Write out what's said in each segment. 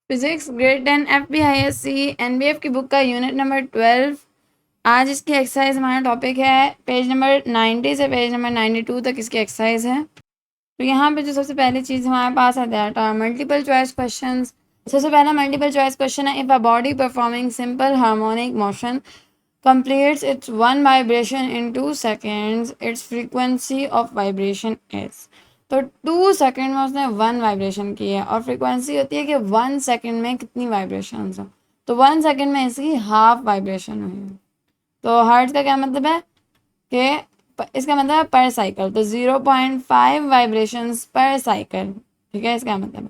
Physics grade 10 FBISC NBF की book का unit number 12। आज इसकी एक्सरसाइज हमारा टॉपिक है पेज नंबर 90 से पेज नंबर 92 तक इसकी एक्सरसाइज है। तो यहाँ पे जो सबसे पहली चीज़ हमारे पास है that are multiple choice questions. सबसे पहला मल्टीपल चॉइस क्वेश्चन है, if a body performing simple harmonic motion completes its one vibration in 2 seconds, its frequency of vibration is। तो 2 सेकेंड में उसने 1 वाइब्रेशन की है और फ्रीक्वेंसी होती है कि 1 सेकेंड में कितनी वाइब्रेशन हो। तो 1 सेकेंड में इसकी हाफ वाइब्रेशन हुई। तो हर्ट्ज का क्या मतलब है कि इसका मतलब है पर साइकिल, तो 0.5 वाइब्रेशंस पर साइकिल। ठीक है, इसका मतलब है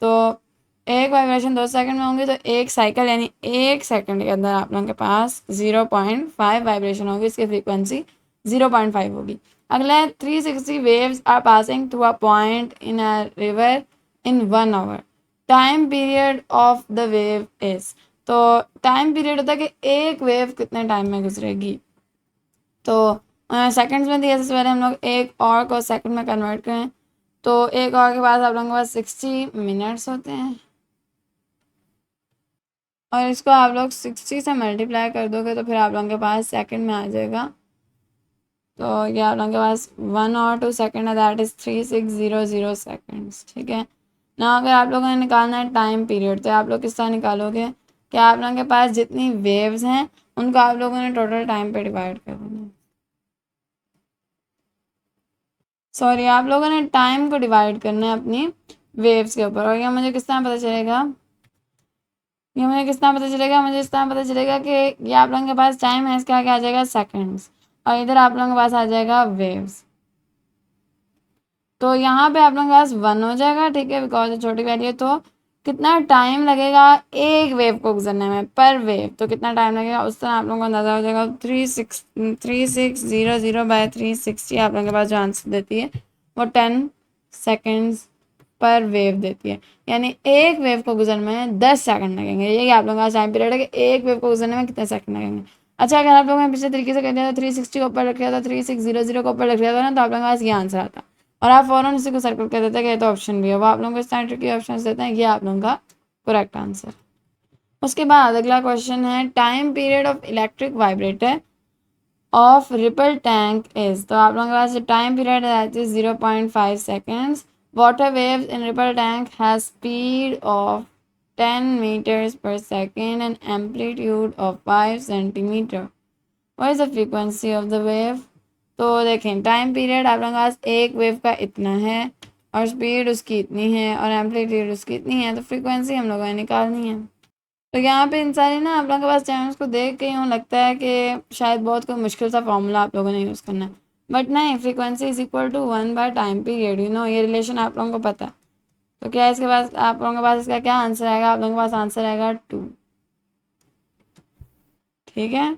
तो एक वाइब्रेशन 2 सेकंड में होंगी, तो एक साइकिल यानी 1 सेकंड के अंदर आप लोगों के पास 0.5 वाइब्रेशन होगी, इसकी फ्रीक्वेंसी 0.5 होगी। अगला है 360 waves are passing through a point in a river in 1 hour, time period of the wave is. तो टाइम पीरियड होता है कि एक वेव कितने टाइम में गुजरेगी। तो सेकंड्स में दिया, सबसे पहले हम लोग एक और को सेकंड में कन्वर्ट करें, तो एक और के पास आप लोगों के पास 60 मिनट्स होते हैं और इसको आप लोग 60 से मल्टीप्लाई कर दोगे तो फिर आप लोगों के पास सेकंड में आ जाएगा। तो ये आप लोगों के पास 1 और 2 सेकंड है, दैट इज़ 3600 सेकंड्स। ठीक है ना, अगर आप लोगों ने निकालना है टाइम पीरियड तो आप लोग किस तरह निकालोगे कि आप लोगों के पास जितनी वेव्स हैं उनको आप लोगों ने टोटल टाइम पे डिवाइड कर देना है। सॉरी, आप लोगों ने टाइम को डिवाइड करना है अपनी वेव्स के ऊपर। और ये मुझे किस तरह पता चलेगा, मुझे इस तरह पता चलेगा कि ये आप लोगों के पास टाइम है, इसका क्या आ जाएगा सेकंड्स, और इधर आप लोगों के पास आ जाएगा वेव्स। तो यहाँ पे आप लोगों के पास 1 हो जाएगा, ठीक है, बिकॉज छोटी वैल्यू है। तो कितना टाइम लगेगा एक वेव को गुजरने में पर वेव, तो कितना टाइम लगेगा उस तरह आप लोगों को अंदाजा हो जाएगा। 3600/360 आप लोगों के पास जो आंसर देती है वो 10 सेकेंड्स पर वेव देती है, यानी एक वेव को गुजरने में 10 सेकंड लगेंगे। यही आप लोगों का टाइम पीरियड है कि एक वेव को गुजरने में कितने सेकंड लगेंगे। अच्छा, अगर आप लोगों ने पिछले तरीके से कर दिया था 360 को ऊपर रख दिया था, 3600 को ऊपर रख दिया था ना, तो आप लोगों के पास ये आंसर आता और आप फ़ौरन इसी को सर्कल कर देते हैं कि ये तो ऑप्शन भी है। वो आप लोगों को इस तरह ट्रिकी ऑप्शन देते हैं, ये आप लोगों का करेक्ट आंसर। उसके बाद अगला क्वेश्चन है, time period of electric vibrator of ripple tank is. तो आप लोगों के पास टाइम पीरियड है 0.5 seconds. Water waves in ripple tank has speed of 10 meters per second and amplitude of 5 centimeter. What is the frequency of the wave? तो देखें, time period आप लोगों के पास एक वेव का इतना है और स्पीड उसकी इतनी है और एम्पलीट्यूड उसकी इतनी है, तो फ्रीक्वेंसी हम लोगों ने निकालनी है। तो यहाँ पे इन सारी ना आप लोगों के पास चैनल्स को देख के यूँ लगता है कि शायद बहुत कोई मुश्किल सा फॉर्मूला आप लोगों ने यूज़ करना है, बट नहीं, frequency is equal to one by time period. You know, ये रिलेशन आप लोगों को पता है। तो क्या इसके पास आप लोगों के पास इसका क्या आंसर आएगा, आप लोगों के पास आंसर आएगा 2। ठीक है,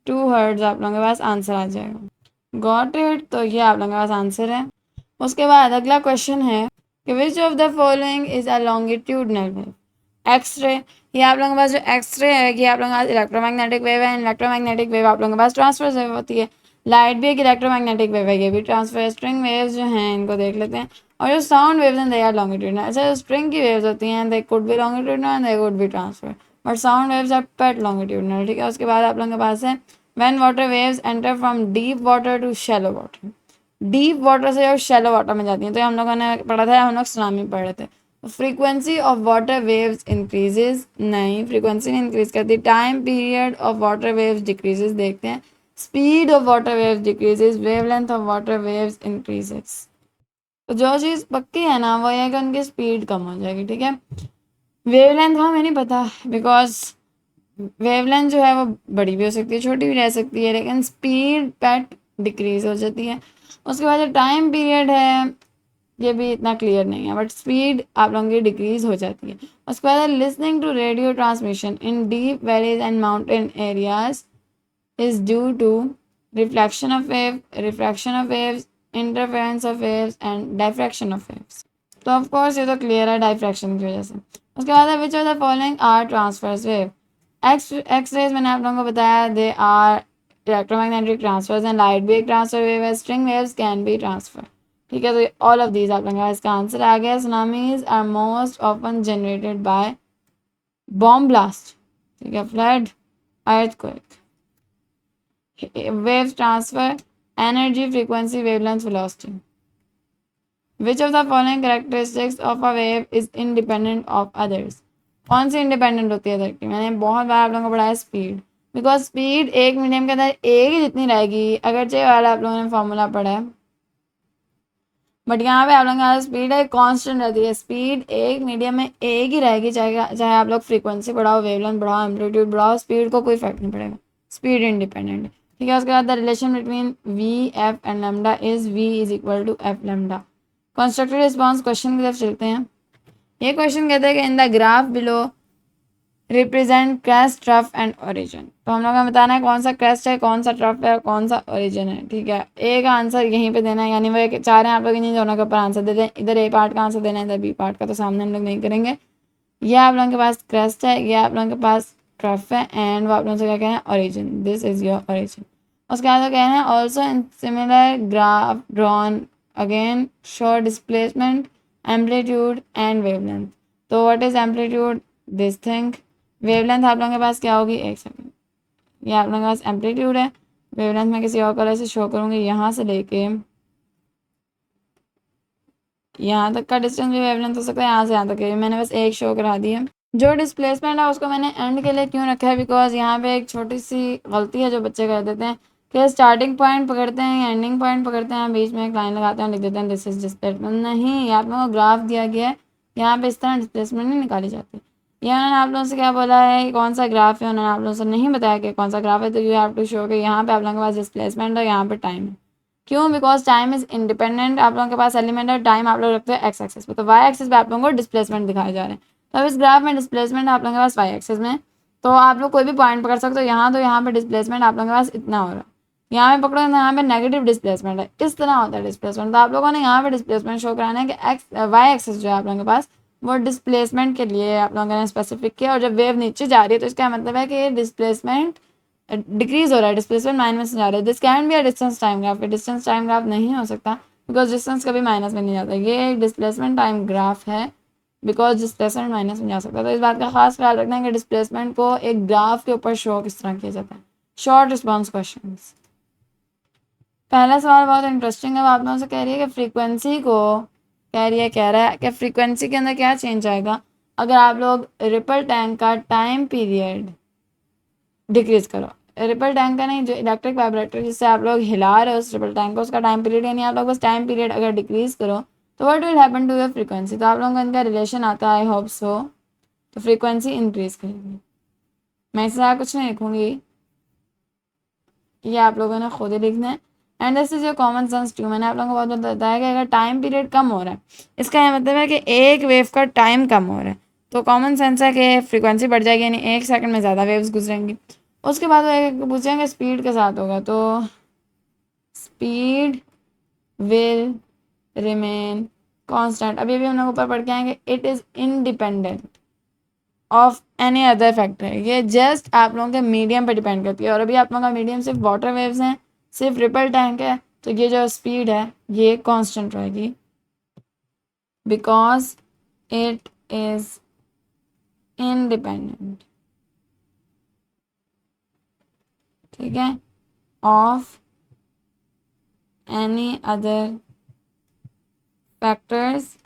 2 हर्ट्ज आप लोगों के पास आंसर आ जाएगा। गॉट इट, तो ये आप लोगों के पास आंसर है। उसके बाद अगला क्वेश्चन है कि which of the following is a longitudinal wave. X ray, ये आप लोगों के पास जो एक्सरे है कि आप लोगों के पास इलेक्ट्रोमैग्नेटिक वेव है, इलेक्ट्रोमैग्नेटिक वेव आप लोगों के पास ट्रांसफर वेव होती है। लाइट भी एक इलेक्ट्रोमैग्नेटिक वेव है, ये भी ट्रांसफर। स्ट्रिंग वेव्स जो हैं इनको देख लेते हैं, और जो साउंड वेव्स हैं दे आर लॉन्गिट्यूडनल। अच्छा, जो स्ट्रिंग की वेव्स होती हैं they could be longitudinal and they could be transfer, but sound waves are pet longitudinal. ठीक है, उसके बाद आप लोगों के पास है when water waves enter from deep water to shallow water. Deep water से और शैलो वाटर में जाती हैं, तो हम लोगों ने पढ़ा था, हम लोग सुनामी पढ़ रहे थे। Frequency of water waves increases, नहीं, फ्रीक्वेंसी नहीं इंक्रीज करती। Time period of water waves decreases, देखते हैं। Speed of water waves decreases, wavelength of water waves increases. तो जो चीज़ पक्की है ना वो ये है कि उनकी स्पीड कम हो जाएगी। ठीक है, वेवलेंथ हमें नहीं पता, बिकॉज वेवलेंथ जो है वो बड़ी भी हो सकती है, छोटी भी रह सकती है, लेकिन स्पीड पैट डिक्रीज हो जाती है। उसके बाद जो टाइम पीरियड है ये भी इतना क्लियर नहीं है, बट स्पीड आप लोगों की डिक्रीज हो जाती है। उसके बाद listening to radio transmission in deep valleys and mountain areas is due to reflection of wave, refraction of waves, interference of waves and diffraction of waves. तो ऑफ कोर्स ये तो क्लियर है डायफ्रैक्शन की वजह से। उसके बाद है which of the following are transfers wave. X rays मैंने आप लोगों को बताया they are electromagnetic transfers and light भी एक ट्रांसफर वेव है। String waves can be transfer. ठीक है, तो ऑल ऑफ दीज आप लोगों का इसका आंसर आ गया। Tsunamis are most often generated by bomb blast, ठीक है, flood, earthquake, wave transfer, energy, frequency, wavelength, velocity. Which of the following characteristics of a wave is independent of others. कौन सी इंडिपेंडेंट होती है अदर की? मैंने बहुत बार आप लोगों को पढ़ाया स्पीड, बिकॉज स्पीड एक मीडियम के अंदर एक ही जितनी रहेगी, अगरचे वाला आप लोगों ने फॉर्मूला पढ़ा है, बट यहाँ पे आप लोगों का स्पीड है कांस्टेंट रहती है। स्पीड एक मीडियम में एक ही रहेगी, चाहे आप लोग फ्रीक्वेंसी बढ़ाओ, वेवलेंथ बढ़ाओ, एम्पलीट्यूड बढ़ाओ, स्पीड को कोई फर्क नहीं पड़ेगा। स्पीड इंडिपेंडेंट है, ठीक है। उसके बाद the relation between v f and lambda is v is equal to f lambda. Constructive response question की तरफ चलते हैं। ये क्वेश्चन कहते हैं कि in the graph below represent crest, trough and origin. तो हम लोग का बताना है कौन सा क्रेस्ट है, कौन सा ट्रफ है, कौन सा ओरिजिन है, ठीक है। ए का आंसर यहीं पे देना है, यानी वो चाह रहे हैं आप लोग इन्हीं दोनों के ऊपर आंसर दे दें। इधर ए पार्ट का आंसर देना है, इधर बी पार्ट का तो सामने हम लोग नहीं करेंगे। ये आप लोगों के पास क्रेस्ट है, ये आप लोगों के पास ट्रफ है, एंड वो आप लोगों से क्या कहना है, origin. This is your origin. उसके बाद कहना है also in similar graph drawn again show displacement, amplitude and wavelength. तो what is amplitude, this thing. Wavelength आप लोगों के पास क्या होगी, एक सेकेंड, ये आप लोगों के पास एम्पलीट्यूड है। वेवलेंथ मैं किसी और कलर से शो करूँगी, यहाँ से लेके यहाँ तक का डिस्टेंस भी वेवलेंथ हो सकता है, यहाँ से यहाँ तक है। मैंने बस एक शो करा दी है। जो डिस्प्लेसमेंट है उसको मैंने एंड के लिए क्यों रखा है, बिकॉज यहाँ पे एक छोटी सी गलती है जो बच्चे कर देते हैं कि स्टार्टिंग पॉइंट पकड़ते हैं या एंडिंग पॉइंट पकड़ते हैं, बीच में एक लाइन लगाते हैं, लिख देते हैं दिस इज डिस्प्लेसमेंट। नहीं, आप लोगों को ग्राफ दिया गया है, यहाँ पे इस तरह डिस्प्लेसमेंट नहीं निकाली जाती। ये उन्होंने आप लोगों से क्या बोला है, कौन सा ग्राफ है, उन्होंने आप लोगों से नहीं बताया कि कौन सा ग्राफ है। तो यू हैव टू शो कि यहाँ पे आप लोगों के पास डिस्प्लेसमेंट है, यहाँ पे टाइम है। क्यों? Because time is independent. आप लोगों के पास एलिमेंट है टाइम, आप लोग रखते हैं एक्स एक्सिस पे, तो वाई एक्सिस पे आप लोगों को डिस्प्लेसमेंट दिखाए जा रहे हैं। तो अब इस ग्राफ में डिस्प्लेसमेंट आप लोगों के पास वाई एक्सिस में, तो आप लोग कोई भी पॉइंट पकड़ सकते हो यहाँ, तो यहाँ पे डिस्प्लेसमेंट आप लोगों के पास इतना हो रहा है। यहाँ पे पकड़ो तो यहाँ पे नेगेटिव डिस्प्लेसमेंट है, इस तरह होता है डिस्प्लेसमेंट। तो आप लोगों ने यहाँ पे डिस्प्लेसमेंट शो कराना है कि एक्स वाई एक्सिस जो है आप लोगों के पास, वो डिस्प्लेसमेंट के लिए आप लोगों ने स्पेसिफिक किया। और जब वेव नीचे जा रही है तो इसका मतलब है कि ये डिस्प्लेसमेंट डिक्रीज हो रहा है, डिस्प्लेसमेंट माइनस में जा रहा है। This can be a distance time graph. Distance time graph नहीं हो सकता बिकॉज डिस्टेंस कभी माइनस में नहीं जाता। ये एक डिस्प्लेसमेंट टाइम ग्राफ है बिकॉज डिस्प्लेसमेंट माइनस में जा सकता है। तो इस बात का खास ख्याल रखना है कि डिस्प्लेसमेंट को एक ग्राफ के ऊपर शो किस तरह किया जाता है। Short response question. पहला सवाल बहुत इंटरेस्टिंग है, आप लोगों से कह रही है कि फ्रीक्वेंसी को कह रहा है कि फ्रीक्वेंसी के अंदर क्या चेंज आएगा अगर आप लोग रिपल टैंक का टाइम पीरियड डिक्रीज करो। रिपल टैंक का नहीं, जो इलेक्ट्रिक वाइब्रेटर जिससे आप लोग हिला रहे हो उस रिपल टैंक को, उसका टाइम पीरियड, यानी आप लोग बस टाइम पीरियड अगर डिक्रीज करो तो what will happen to your frequency. तो आप लोगों का इनका रिलेशन आता है, आई होप सो। तो फ्रीक्वेंसी इंक्रीज करेगी। मैं इससे कुछ नहीं लिखूंगी, ये आप लोगों ने खुद ही लिखना है। And this is your common sense too. मैंने आप लोगों को बहुत बताया कि अगर टाइम पीरियड कम हो रहा है, इसका यह मतलब है कि एक वेव का टाइम कम हो रहा है, तो कॉमन सेंस है कि फ्रीक्वेंसी बढ़ जाएगी, यानी एक सेकंड में ज़्यादा वेव्स गुजरेंगी। उसके बाद वो पूछेंगे स्पीड के साथ होगा, तो स्पीड विल रिमेन कांस्टेंट। अभी हम लोग ऊपर पढ़ के आएंगे, it is independent of any other factor. ये जस्ट आप लोगों के मीडियम पे डिपेंड करती है। और अभी आप लोगों का मीडियम सिर्फ वाटर वेव्स हैं, सिर्फ रिपल टैंक है, तो ये जो स्पीड है ये कांस्टेंट रहेगी बिकॉज इट इज इंडिपेंडेंट, ठीक है, of any other factors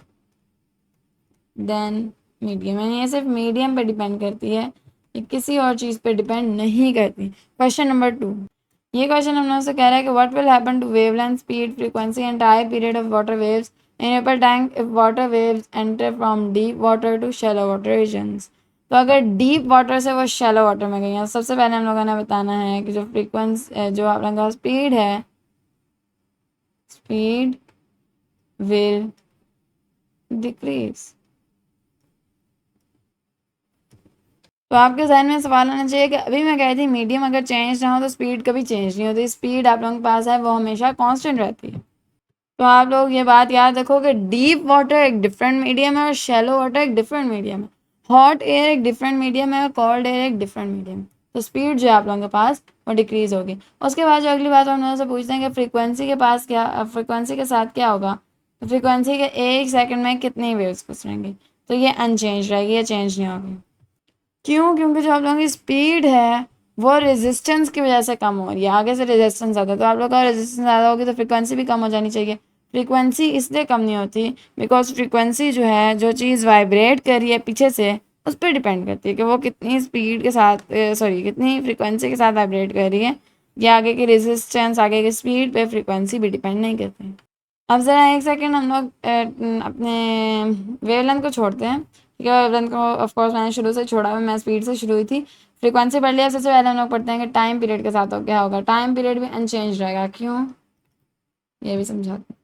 then medium. यानी ये सिर्फ मीडियम पे डिपेंड करती है, ये किसी और चीज़ पे डिपेंड नहीं करती। क्वेश्चन नंबर 2, ये क्वेश्चन हम लोग से कह रहा है कि what will happen to wavelength, speed, frequency and time period of water waves in ripple tank if water waves enter from deep water to shallow water regions. तो अगर डीप वाटर से वो शैलो वाटर में गई हैं, सबसे पहले हम लोगों ने बताना है कि जो फ्रीक्वेंसी, जो आप लोगों का स्पीड है, स्पीड विल डिक्रीज। तो आपके जहन में सवाल आना चाहिए कि अभी मैं कह थी मीडियम अगर चेंज ना हो तो स्पीड कभी चेंज नहीं होती। स्पीड आप लोगों के पास है वो हमेशा कांस्टेंट रहती है। तो आप लोग ये बात याद रखो कि डीप वाटर एक डिफरेंट मीडियम है और शैलो वाटर एक डिफरेंट मीडियम है। हॉट एयर एक डिफरेंट मीडियम है और कोल्ड एयर एक डिफरेंट मीडियम है। तो स्पीड जो है आप लोगों के पास वो डिक्रीज होगी। उसके बाद जो अगली बात हम लोगों से पूछते हैं कि फ्रीक्वेंसी के पास क्या, फ्रीक्वेंसी के साथ क्या होगा। तो फ्रीक्वेंसी के 1 सेकंड में कितनी वेव्स गुजरेंगी, तो ये अनचेंज रहेगी, ये चेंज नहीं होगी। क्यों? क्योंकि जो आप लोगों की स्पीड है वो रेजिस्टेंस की वजह से कम हो रही है, आगे से रेजिस्टेंस ज़्यादा, तो आप लोग का रेजिस्टेंस ज़्यादा होगी तो फ्रीक्वेंसी भी कम हो जानी चाहिए। फ्रीक्वेंसी इसलिए कम नहीं होती बिकॉज फ्रीक्वेंसी जो है, जो चीज़ वाइब्रेट कर रही है पीछे से, उस पर डिपेंड करती है कि वो कितनी स्पीड के साथ कितनी फ्रीक्वेंसी के साथ वाइब्रेट कर रही है। या आगे की रेजिस्टेंस, आगे की स्पीड पे फ्रीक्वेंसी भी डिपेंड नहीं करती। अब ज़रा एक सेकेंड हम लोग अपने वेवलेंथ को छोड़ते हैं, ठीक है। वेवलेंथ को ऑफ कोर्स मैंने शुरू से छोड़ा हुआ, मैं स्पीड से शुरू हुई थी। फ्रीक्वेंसी पढ़ लिया। सबसे पहले हम लोग पढ़ते हैं कि टाइम पीरियड के साथ हो क्या होगा। टाइम पीरियड भी अनचेंज रहेगा। क्यों? ये भी समझाते हैं।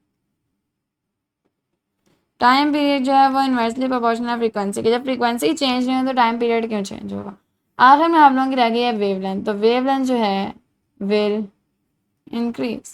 टाइम पीरियड जो है वो इन्वर्सली प्रोपोर्शनल है फ्रीक्वेंसी के। जब फ्रीक्वेंसी चेंज नहीं हो तो टाइम पीरियड क्यों चेंज होगा। आखिर में आप लोगों की रह गई है वेवलेंथ। तो वेवलेंथ जो है विल इंक्रीज।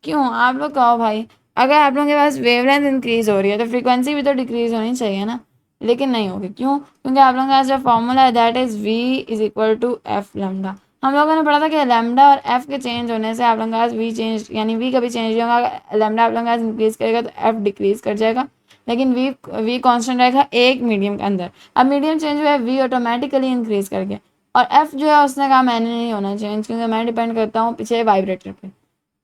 क्यों? आप लोग कहो भाई, अगर आप लोगों के पास वेवलेंथ इंक्रीज हो रही है तो फ्रीक्वेंसी भी तो डिक्रीज होनी चाहिए ना, लेकिन नहीं होगी। क्यों? क्योंकि आप लोगों के पास जो फॉर्मूला है that is v is equal to f lambda. हम लोगों ने पढ़ा था कि लैम्डा और एफ के चेंज होने से आप लोगों के पास v चेंज, यानी v कभी चेंज नहीं होगा। लैम्डा आप लोगों के पास इंक्रीज करेगा तो एफ डिक्रीज कर जाएगा, लेकिन v कांस्टेंट रहेगा एक मीडियम के अंदर। अब मीडियम चेंज हुआ है, v ऑटोमेटिकली इंक्रीज कर गया, और f जो है उसने कहा मैंने नहीं होना चेंज, क्योंकि मैं डिपेंड करता हूँ पीछे वाइब्रेटर पे।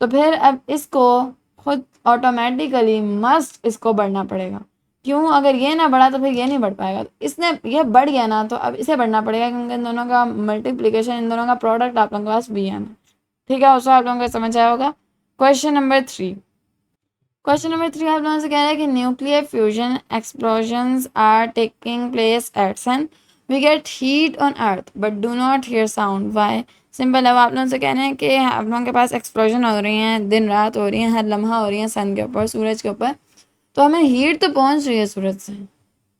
तो फिर अब इसको खुद ऑटोमेटिकली मस्ट इसको बढ़ना पड़ेगा। क्यों? अगर ये ना बढ़ा तो फिर ये नहीं बढ़ पाएगा। तो इसने ये बढ़ गया ना तो अब इसे बढ़ना पड़ेगा, क्योंकि इन दोनों का मल्टीप्लिकेशन, इन दोनों का प्रोडक्ट आप लोगों के पास बी एन है। ठीक है, उसको आप लोगों को समझ आया होगा। Question number 3। क्वेश्चन नंबर 3 आप लोगों से कह रहा है कि nuclear fusion explosions are taking place at sun, we get heat on earth but do not hear sound, why. Simple है। वो आप लोगों से कह रहे हैं कि आप लोगों के पास एक्सप्लोजन हो रही हैं, दिन रात हो रही हैं, हर लम्हा हो रही हैं सन के ऊपर, सूरज के ऊपर, तो हमें हीट तो पहुंच रही है सूरज से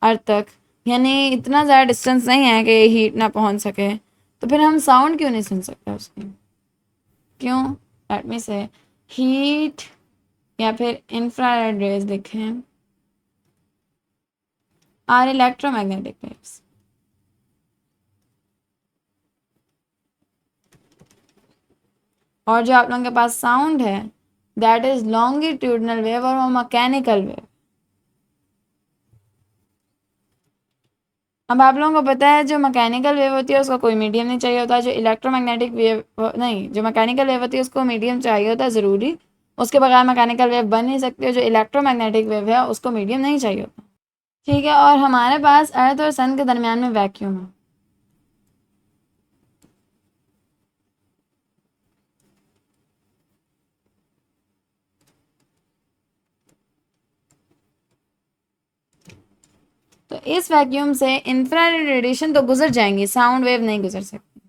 अर्थ तक, यानी इतना ज़्यादा डिस्टेंस नहीं है कि हीट ना पहुंच सके, तो फिर हम साउंड क्यों नहीं सुन सकते उसकी? क्यों? लेट मी से हीट या फिर इंफ्रारेड रेज लिखें आर इलेक्ट्रोमैग्नेटिक वेव्स। और जो आप लोगों के पास साउंड है दैट इज लॉन्गिट्यूडनल वेव और वो मैकेनिकल वेव। अब आप लोगों को पता है जो मैकेनिकल वेव होती है उसका कोई मीडियम नहीं चाहिए होता, जो इलेक्ट्रोमैग्नेटिक वेव नहीं, जो मैकेनिकल वेव होती है उसको मीडियम चाहिए होता है ज़रूरी, उसके बगैर मैकेनिकल वेव बन नहीं सकती। जो इलेक्ट्रोमैग्नेटिक वेव है उसको मीडियम नहीं चाहिए होता। ठीक है, और हमारे पास अर्थ और सन के दरमियान में वैक्यूम है। तो इस वैक्यूम से इंफ्रारेड रेडिएशन तो गुजर जाएंगी, साउंड वेव नहीं गुजर सकती।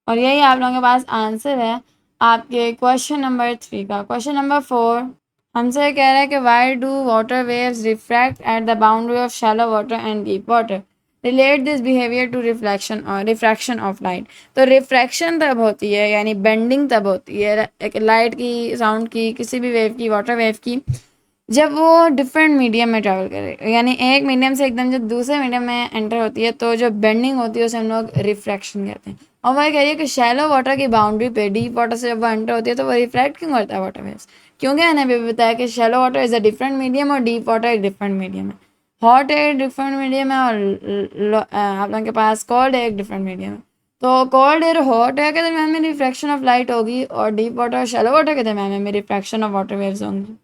और यही आप लोगों के पास आंसर है आपके क्वेश्चन नंबर 3 का। क्वेश्चन नंबर 4 हमसे कह रहा है कि why do water waves refract at the boundary of shallow water and deep water, relate this behaviour to reflection और रिफ्रैक्शन ऑफ लाइट। तो रिफ्रैक्शन तब होती है, यानी बेंडिंग तब होती है एक लाइट की, साउंड की, किसी भी वेव की, वाटर वेव की, जब वो डिफरेंट मीडियम में ट्रैवल करे, यानी एक मीडियम से एकदम जब दूसरे मीडियम में एंटर होती है तो जो बेंडिंग होती है उसे हम लोग रिफ्रैक्शन कहते हैं। और वह कह रही है कि शैलो वाटर की बाउंड्री पे डीप वाटर से जब वो एंटर होती है तो वो रिफ्रैक्ट क्यों करता है वाटर वेव्स? क्योंकि मैंने अभी बताया कि shallow water is a different medium और डीप वाटर एक डिफरेंट मीडियम है। हॉट एयर डिफरेंट मीडियम है और आप लोगों के पास कोल्ड एयर डिफरेंट मीडियम है। तो कोल्ड एयर हॉट एयर के दरमियान में रिफ्रैक्शन ऑफ लाइट होगी और डीप वाटर और शैलो वाटर के दरमियान में रिफ्रैक्शन ऑफ वाटर वेव्स होंगी।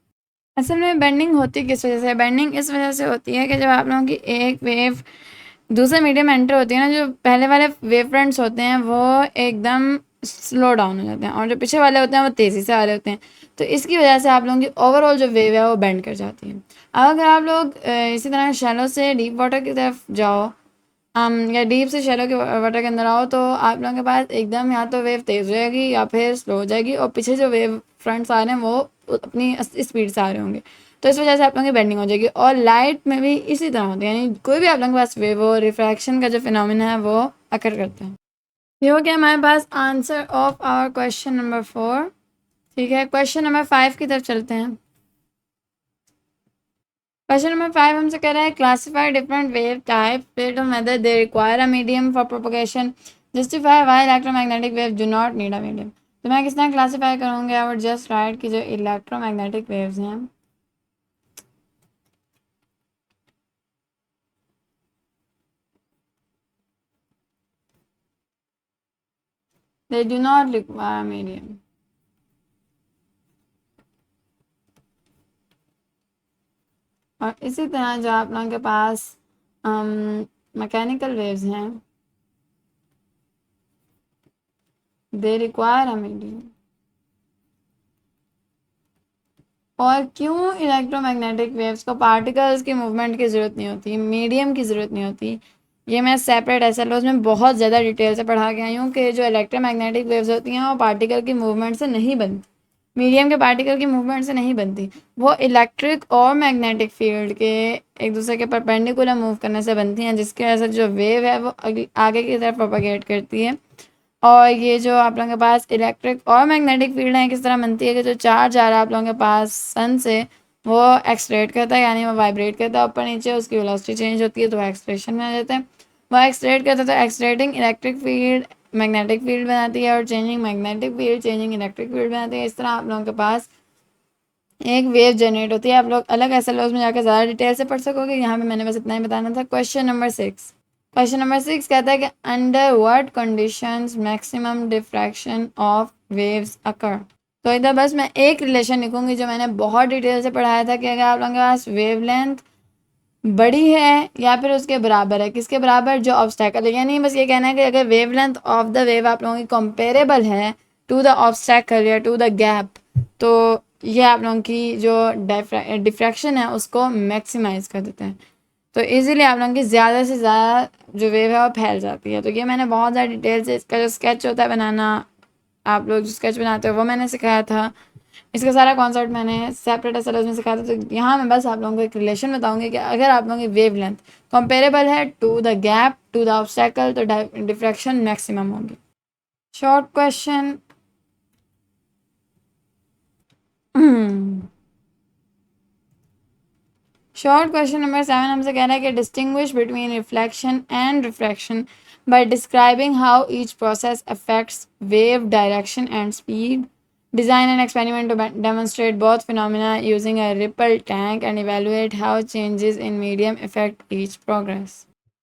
असल में बेंडिंग होती किस वजह से? बेंडिंग इस वजह से होती है कि जब आप लोगों की एक वेव दूसरे मीडियम में एंटर होती है ना, जो पहले वाले वेव फ्रंट्स होते हैं वो एकदम स्लो डाउन हो जाते हैं और जो पीछे वाले होते हैं वो तेज़ी से आ रहे होते हैं। तो इसकी वजह से आप लोगों की ओवरऑल जो वेव है वो बेंड कर जाती है। अब अगर आप लोग इसी तरह शैलो से डीप वाटर की तरफ जाओ, या डीप से शैलो के वाटर के अंदर आओ, तो आप लोगों के पास एकदम या तो वेव तेज़ हो जाएगी या फिर स्लो हो जाएगी, और पीछे जो वेव फ्रंट्स आ रहे हैं वो अपनी स्पीड से आ रहे होंगे। तो इस वजह से आप लोगों की बेंडिंग हो जाएगी। और लाइट में भी इसी तरह होती है, यानी कोई भी आप लोगों के पास वेव हो, रिफ्रैक्शन का जो फिनोमिना है वो अकर करता है। ये हो गया हमारे पास answer of our question number 4। ठीक है, क्वेश्चन नंबर 5 की तरफ चलते हैं। क्वेश्चन नंबर 5 हमसे कह रहा है classify different wave type based on whether they require a medium for propagation, justify why electromagnetic wave do not need a medium. तो मैं किस तरह क्लासीफाई करूँगी? आई वुड जस्ट राइट कि जो इलेक्ट्रोमैग्नेटिक वेव्स हैं they do not require medium। और इसी तरह जो आप लोगों के पास मैकेनिकल वेव्स हैं दे रिक्वायर अ मीडियम। और क्यों इलेक्ट्रोमैग्नेटिक वेव्स को पार्टिकल्स की मूवमेंट की ज़रूरत नहीं होती, मीडियम की ज़रूरत नहीं होती, ये मैं सेपरेट एसएलओज में बहुत ज़्यादा डिटेल से पढ़ा के आई हूँ कि जो इलेक्ट्रोमैग्नेटिक वेव्स होती हैं वो पार्टिकल की मूवमेंट से नहीं बनती, मीडियम के पार्टिकल की मूवमेंट से नहीं बनती, वो इलेक्ट्रिक और मैग्नेटिक फील्ड के एक दूसरे के परपेंडिकुलर मूव करने से बनती हैं, जिसकी वजह से जो वेव है वो आगे की तरफ प्रोपागेट करती है। और ये जो आप लोगों के पास इलेक्ट्रिक और मैग्नेटिक फील्ड है किस तरह बनती है कि जो चार्ज आ रहा है आप लोगों के पास सन से वो एक्सलेट करता है, यानी वो वाइब्रेट करता है ऊपर नीचे, उसकी वेलोसिटी चेंज होती है तो वो एक्सलेशन में आ जाता है। वो एक्सलेट करता है तो accelerating electric field magnetic field बनाती है और changing magnetic field changing electric field बनाती है। इस तरह आप लोगों के पास एक वेव जनरेट होती है। आप लोग अलग एसएलओज में जाकर ज़्यादा डिटेल से पढ़ सकोगे, यहाँ पे मैंने बस इतना ही बताना था। Question number 6। क्वेश्चन नंबर 6 कहता है कि under what conditions maximum diffraction of waves occur. तो इधर बस मैं एक रिलेशन लिखूंगी जो मैंने बहुत डिटेल से पढ़ाया था कि अगर आप लोगों के पास वेवलेंथ बड़ी है या फिर उसके बराबर है, किसके बराबर? जो ऑब्स्टैकल है। यानी बस ये कहना है कि अगर वेवलेंथ ऑफ द वेव आप लोगों की कंपेरेबल है टू द ऑब्स्टैकल या टू द गैप, तो ये आप लोगों की जो डिफ्रैक्शन है उसको मैक्सिमाइज कर देते हैं, तो इजीली आप लोगों की ज़्यादा से ज़्यादा जो वेव है वो फैल जाती है। तो ये मैंने बहुत ज़्यादा डिटेल से इसका जो स्केच होता है बनाना, आप लोग जो स्केच बनाते हो वो मैंने सिखाया था। इसका सारा कॉन्सेप्ट मैंने सेपरेट एसएलओज में सिखाया था। तो यहाँ मैं बस आप लोगों को एक रिलेशन बताऊंगी कि अगर आप लोगों की वेव लेंथ कंपेरेबल है to the gap to the obstacle तो डिफ्रैक्शन मैक्सिमम होगी। Short question short question number 7 हमसे कह रहा है कि distinguish between reflection and refraction by describing how each process affects wave direction and speed. Design an experiment to demonstrate both phenomena using a ripple tank and evaluate how changes in medium affect each progress।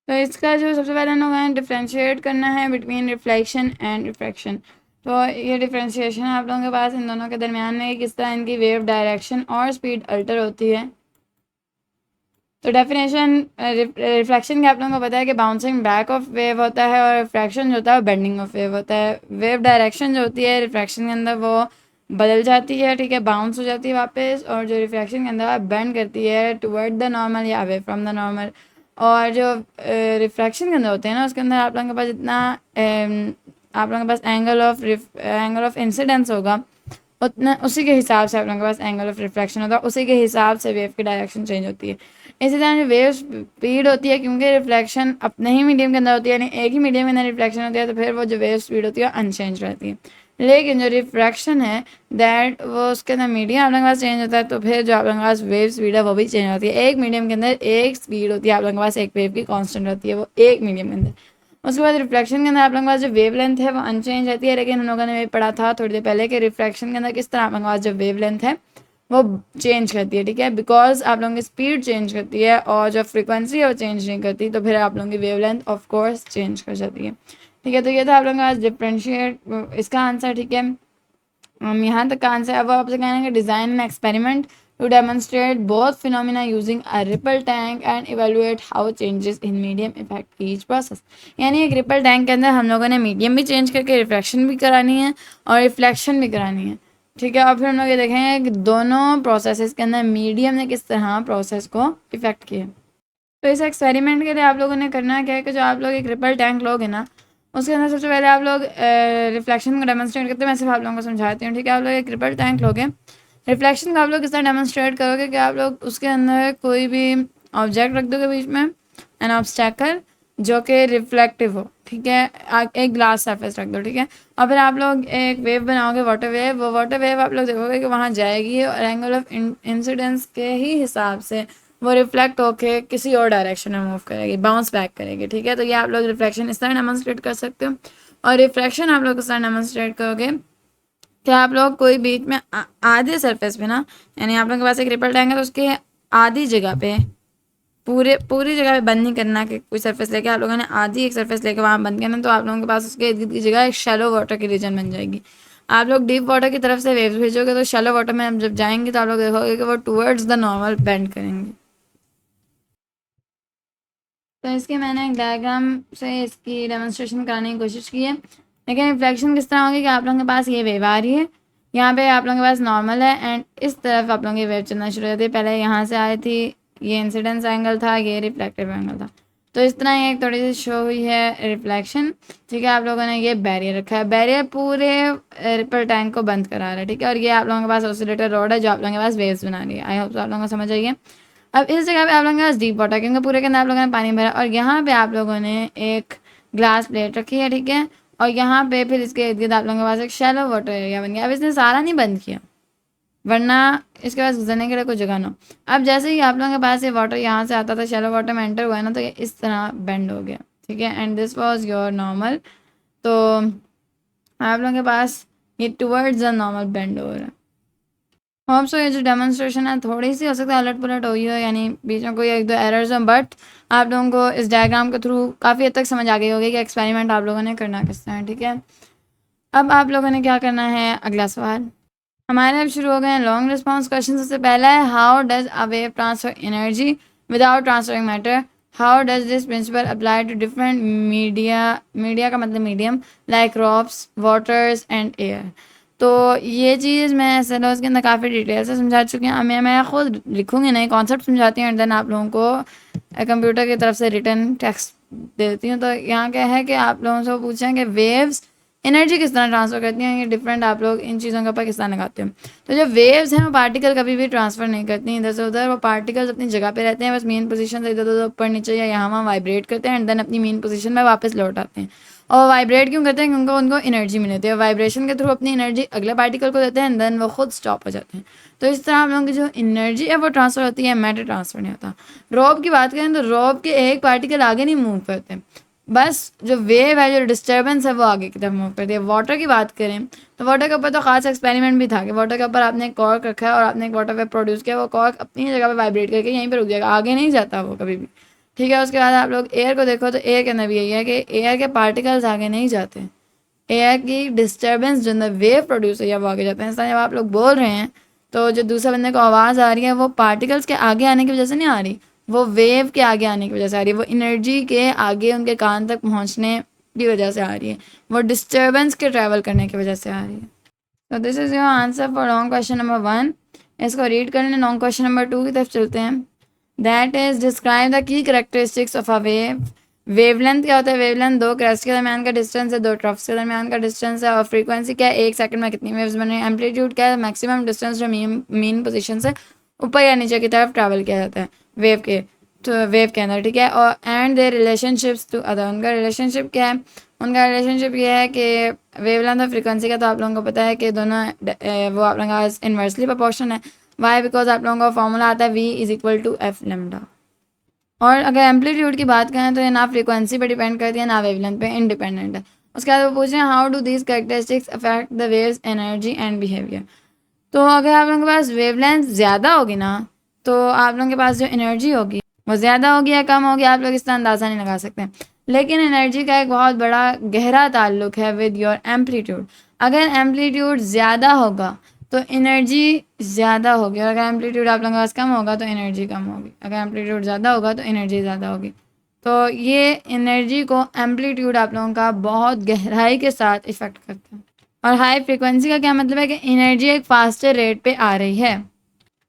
तो इसका जो सबसे पहले हम लोग हैं differentiate करना है बिटवीन रिफ्लेक्शन एंड रिफ्रैक्शन। तो ये डिफ्रेंशिएशन आप लोगों के पास इन दोनों के दरमियान में किस तरह इनकी वेव डायरेक्शन और स्पीड अल्टर होती है। तो डेफिनेशन रिफ्लेक्शन के आप लोगों को पता है कि बाउंसिंग बैक ऑफ वेव होता है और रिफ्रैक्शन जो होता है बेंडिंग ऑफ वेव होता है। वेव डायरेक्शन जो होती है रिफ्रैक्शन के अंदर वो बदल जाती है, ठीक है, बाउंस हो जाती है वापस, और जो रिफ्रैक्शन के अंदर बेंड करती है टुवर्ड द नॉर्मल या अवे फ्रॉम द नॉर्मल। और जो रिफ्रैक्शन के अंदर होते हैं ना उसके अंदर आप लोगों के पास जितना आप लोगों के पास एंगल ऑफ इंसिडेंस होगा उतना उसी के हिसाब से आप लोगों के पास एंगल ऑफ रिफ्रैक्शन होता है, उसी के हिसाब से वेव की डायरेक्शन चेंज होती है। इसी तरह जो वेव स्पीड होती है, क्योंकि रिफ्लेक्शन अपने ही मीडियम के अंदर होती है, यानी एक ही मीडियम के अंदर रिफ्लेक्शन होती है, तो फिर वो जो वेव स्पीड होती है अनचेंज रहती है। लेकिन जो रिफ्रैक्शन है दैट वो उसके अंदर मीडियम आप लोगों के पास चेंज होता है, तो फिर जो आप लोगों के पास वेव स्पीड है वो भी चेंज होती है। एक मीडियम के अंदर एक स्पीड होती है, आप लोगों के पास एक वेव की कॉन्स्टेंट होती है वो एक मीडियम के अंदर। उसके बाद रिफ्लेक्शन के अंदर आप लोगों के पास जो वेव लेंथ है वो अनचेंज रहती है, लेकिन हम लोगों ने पढ़ा था थोड़ी देर पहले कि रिफ्लेक्शन के अंदर किस तरह आप लोगों के पास जो वेव लेंथ है वो चेंज करती है, ठीक है, बिकॉज आप लोगों की स्पीड चेंज करती है और जो फ्रीक्वेंसी है वो चेंज नहीं करती, तो फिर आप लोगों की wave length of course change कर जाती है, ठीक है। तो ये था आप लोगों का डिफ्रेंशिएट इसका आंसर, ठीक है। यहाँ तक का आंसर। अब आपसे कहेंगे design an experiment to demonstrate both phenomena using a ripple tank and evaluate how changes in medium affect each process। यानी एक रिपल टैंक के अंदर हम लोगों ने मीडियम भी चेंज करके रिफ्लेक्शन भी करानी है और रिफ्लेक्शन भी करानी है, ठीक है। और फिर हम लोग ये देखेंगे कि दोनों प्रोसेसेस के अंदर मीडियम ने किस तरह प्रोसेस को इफेक्ट किया। तो इस एक्सपेरिमेंट के लिए आप लोगों ने करना क्या है कि जो आप लोग एक रिपल टैंक लोगे ना उसके अंदर सबसे पहले आप लोग रिफ्लेक्शन को डेमोन्स्ट्रेट करते हैं। मैं सिर्फ आप लोगों को समझाती हूँ, ठीक है। आप लोग एक रिपल टैंक लोगे, रिफ्लेक्शन का आप लोग किस तरह डेमोन्स्ट्रेट करोगे कि आप लोग उसके अंदर कोई भी ऑब्जेक्ट रख दोगे बीच में, एन ऑब्स्टैकल, जो कि रिफ्लेक्टिव हो, ठीक है। एक ग्लास सरफेस रख दो, ठीक है, और फिर आप लोग एक वेव बनाओगे, वाटर वेव। वो वाटर वेव आप लोग देखोगे कि वहाँ जाएगी और एंगल ऑफ इंसिडेंस के ही हिसाब से वो रिफ्लेक्ट होके किसी और डायरेक्शन में मूव करेगी, बाउंस बैक करेगी, ठीक है। तो ये आप लोग रिफ्लेक्शन इस तरह डेमोन्स्ट्रेट कर सकते हो। और रिफ्रैक्शन आप लोग इस तरह डेमोन्स्ट्रेट करोगे कि आप लोग कोई बीच में आधे सरफेस पे ना, यानी आप लोगों के पास एक रिपल टैंक है तो उसके आधी जगह पे, पूरी जगह पे बंद नहीं करना कि कोई सरफेस लेके आप लोगों ने आधी एक सरफेस लेके वहाँ बंद करना, तो आप लोगों के पास उसके इर्द गिर्द की जगह एक शैलो वाटर की रीजन बन जाएगी। आप लोग डीप वाटर की तरफ से वेव्स भेजोगे तो शैलो वाटर में जब जाएंगे तो आप लोग देखोगे कि वो टूवर्ड्स द नॉर्मल बेंड करेंगे। तो इसके मैंने एक डायग्राम से इसकी डेमोन्स्ट्रेशन कराने की कोशिश की है। लेकिन रिफ्लेक्शन किस तरह होगी कि आप लोगों के पास ये वेव आ रही है, यहाँ पे आप लोगों के पास नॉर्मल है एंड इस तरफ आप लोगों की वेव चलना शुरू हो जाती है। पहले यहाँ से आई थी, ये इंसिडेंस एंगल था, ये रिफ्लेक्टिव एंगल था। तो इस तरह ये एक थोड़ी सी शो हुई है रिफ्लेक्शन, ठीक है। आप लोगों ने ये बैरियर रखा है, बैरियर पूरे रिपल टैंक को बंद करा रहा है, ठीक है। और ये आप लोगों के पास ऑसिलेटर रॉड है जो आप लोगों के पास वेव्स बना रही है। आई होप आप लोगों को समझ आइए। अब इस जगह पे आप लोगों के पास डीप वाटर, क्योंकि पूरे के अंदर आप लोगों ने पानी भरा, और यहाँ पे आप लोगों ने एक ग्लास प्लेट रखी है, ठीक है। और यहाँ पे फिर इसके इर्द गिर्द आप लोगों के पास एक शैलो वाटर एरिया बन गया। अब इसने सारा नहीं बंद किया, वरना इसके पास गुजरने के लिए कोई जगह ना हो। अब जैसे ही आप लोगों के पास ये वाटर यहाँ से आता था, शैलो वाटर में एंटर हुआ है ना, तो ये इस तरह बेंड हो गया, ठीक है। And this was your normal. तो आप लोगों के पास ये टूवर्ड्स द नॉर्मल बेंड हो रहा है। होप सो ये जो डेमोन्स्ट्रेशन है थोड़ी सी हो सकता है अलट पुलट हुई हो, यानी बीच में कोई एक दो एरर्स हैं, बट आप लोगों को इस डायग्राम के थ्रू काफ़ी हद तक समझ आ गई होगी कि एक्सपेरिमेंट आप लोगों ने करना किस तरह है, ठीक है। अब आप लोगों ने क्या करना है, अगला सवाल हमारे अब शुरू हो गए हैं लॉन्ग रिस्पॉन्स क्वेश्चन। सबसे पहला है, how does a wave transfer energy without transferring matter, how does this principle apply to different media, media का मतलब medium, like rocks, waters and air. तो ये चीज़ मैं सिलेबस के अंदर काफ़ी डिटेल से समझा चुकी हूँ। मैं खुद लिखूँगी नहीं, कॉन्सेप्ट समझाती हूँ एंड देन आप लोगों को कंप्यूटर की तरफ से रिटर्न टेक्स्ट देती हूँ। तो यहाँ क्या है कि आप लोगों से पूछें कि वेव्स एनर्जी किस तरह ट्रांसफर करती हैं, ये डिफरेंट आप लोग इन चीज़ों के ऊपर किस तरह लगाते हो। तो जो वेव्स हैं वो पार्टिकल कभी भी ट्रांसफ़र नहीं करती हैं इधर से उधर, वो पार्टिकल्स अपनी जगह पे रहते हैं, बस मेन पोजीशन से इधर उधर ऊपर नीचे या यहाँ वहाँ वाइब्रेट करते हैं एंड देन अपनी मेन पोजीशन में वापस लौट आते हैं। और वाइब्रेट क्यों करते हैं, क्योंकि उनको एनर्जी मिलती है, वाइब्रेशन के थ्रू अपनी एनर्जी अगले पार्टिकल को देते हैं एंड देन वो खुद स्टॉप हो जाते हैं। तो इस तरह हम लोगों की जो एनर्जी है वो ट्रांसफ़र होती है, मैटर ट्रांसफ़र नहीं होता। रॉब की बात करें तो रॉब के एक पार्टिकल आगे नहीं मूव करते, बस जो वेव है, जो डिस्टर्बेंस है वो आगे की तरफ मूव करती है। वाटर की बात करें तो वाटर के ऊपर तो खास एक्सपेरिमेंट भी था कि वाटर के ऊपर आपने एक कॉर्क रखा है और आपने एक वाटर वेव प्रोड्यूस किया, वो कॉर्क अपनी जगह पे वाइब्रेट करके यहीं पे रुक जाएगा, आगे नहीं जाता वो कभी भी, ठीक है। उसके बाद आप लोग एयर को देखो तो एयर के अंदर भी यही है कि एयर के पार्टिकल्स आगे नहीं जाते, एयर की डिस्टर्बेंस जो अंदर वेव प्रोड्यूस है वो आगे जाते हैं। इस तरह जब आप लोग बोल रहे हैं तो जो दूसरे बंदे को आवाज़ आ रही है वो पार्टिकल्स के आगे आने की वजह से नहीं आ रही, वो वेव के आगे आने की वजह से आ रही है, वो एनर्जी के आगे उनके कान तक पहुंचने की वजह से आ रही है, वो डिस्टर्बेंस के ट्रैवल करने की वजह से आ रही है। तो this is your answer for long question number 1। इसको रीड कर लें। लॉन्ग क्वेश्चन नंबर 2 की तरफ चलते हैं। That is describe the key characteristics of a wave. Wavelength क्या होता है, वेवलेंथ दो क्रस्ट के दरमियान का डिस्टेंस है, दो ट्रफ्स के दरमियान का डिस्टेंस है। और फ्रीक्वेंसी क्या है, एक सेकंड में कितनी वेव्स बन रही है। एम्पलीट्यूड क्या है, मैक्सिमम डिस्टेंस जो मीन पोजीशन से ऊपर या नीचे की तरफ ट्रैवल किया जाता है वेव के, तो वेव के अंदर, ठीक है। और and their relationships to other, उनका रिलेशनशिप क्या है, उनका रिलेशनशिप ये है कि वेवलेंथ और फ्रीक्वेंसी का तो आप लोगों को पता है कि दोनों वो आप लोगों का इन्वर्सली प्रोपोर्शन है। वाई, बिकॉज आप लोगों का फॉर्मूला आता है v is equal to f lambda. और अगर एम्पलीट्यूड की बात करें तो ये ना फ्रीक्वेंसी पे डिपेंड करती है ना वेवलेंथ पे, इंडिपेंडेंट है। उसके बाद वो पूछ रहे हैं how do these characteristics affect the waves energy and behaviour. तो अगर आप लोगों के पास वेवलेंथ ज़्यादा होगी ना तो आप लोगों के पास जो एनर्जी होगी वो ज़्यादा होगी या कम होगी आप लोग इसका अंदाज़ा नहीं लगा सकते। लेकिन एनर्जी का एक बहुत बड़ा गहरा ताल्लुक है विद योर एम्पलीट्यूड। अगर एम्पलीट्यूड ज़्यादा होगा तो एनर्जी ज़्यादा होगी, और अगर एम्पलीट्यूड आप लोगों के पास कम होगा तो एनर्जी कम होगी। अगर एम्पलीट्यूड ज़्यादा होगा तो एनर्जी ज़्यादा होगी। तो ये एनर्जी को एम्पलीट्यूड आप लोगों का बहुत गहराई के साथ इफ़ेक्ट करता है। और हाई फ्रिक्वेंसी का क्या मतलब है कि एनर्जी एक फास्टर रेट पे आ रही है।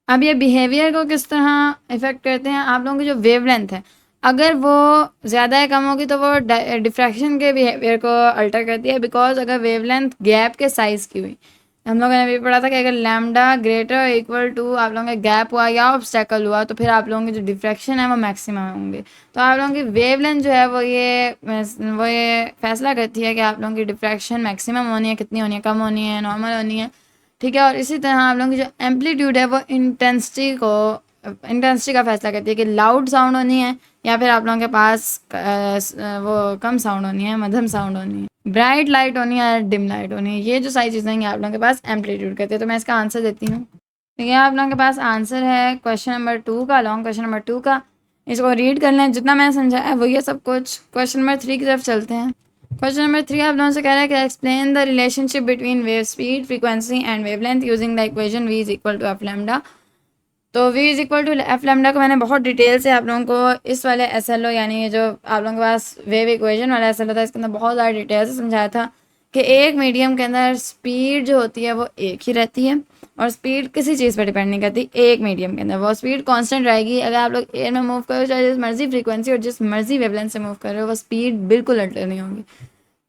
अब ये बिहेवियर को किस तरह इफ़ेक्ट करते हैं, आप लोगों की जो वेवलेंथ है अगर वो ज़्यादा या कम होगी तो वो डिफ्रैक्शन के बिहेवियर को अल्टर करती है। बिकॉज अगर वेवलेंथ गैप के साइज़ की हुई, हम लोगों ने भी पढ़ा था कि अगर लैम्डा ग्रेटर इक्वल टू आप लोगों का गैप हुआ या ऑब्स्टेकल हुआ तो फिर आप लोगों की जो डिफ्रैक्शन है वो मैक्सिमम होंगे। तो आप लोगों की वेवलेंथ जो है वो ये फैसला करती है कि आप लोगों की डिफ्रैक्शन मैक्सिमम होनी है, कितनी होनी है, कम होनी है, नॉर्मल होनी है, ठीक है। और इसी तरह आप लोगों की जो एम्पलीट्यूड है वो इंटेंसिटी का फैसला करती है कि लाउड साउंड होनी है या फिर आप लोगों के पास वो कम साउंड होनी है, मध्यम साउंड होनी है, ब्राइट लाइट होनी है, डिम लाइट होनी है। ये जो सारी चीज़ें हैं आप लोगों के पास एम्पलीट्यूड करती है। तो मैं इसका आंसर देती हूँ। तो ये आप लोगों के पास आंसर है क्वेश्चन नंबर 2 का, लॉन्ग क्वेश्चन नंबर 2 का। इसको रीड कर लें, जितना मैंने समझाया वो ये सब कुछ। क्वेश्चन नंबर 3 की तरफ चलते हैं। क्वेश्चन नंबर 3 आप लोगों से कह रहा है कि explain the relationship between wave speed, frequency and wavelength using the equation v is equal to f lambda. तो v is equal to f lambda को मैंने बहुत डिटेल से आप लोगों को इस वाले SLO यानी ये जो आप लोगों के पास वेव इक्वेशन वाला SLO था इसके अंदर बहुत ज़्यादा डिटेल से समझाया था कि एक मीडियम के अंदर स्पीड जो होती है वो एक ही रहती है और स्पीड किसी चीज़ पर डिपेंड नहीं करती। एक मीडियम के अंदर वो स्पीड कांस्टेंट रहेगी। अगर आप लोग एयर में मूव करो, चाहे जिस मर्जी फ्रीक्वेंसी और जिस मर्जी वेवलेंथ से मूव कर रहे हो, वो स्पीड बिल्कुल अल्टर नहीं होगी।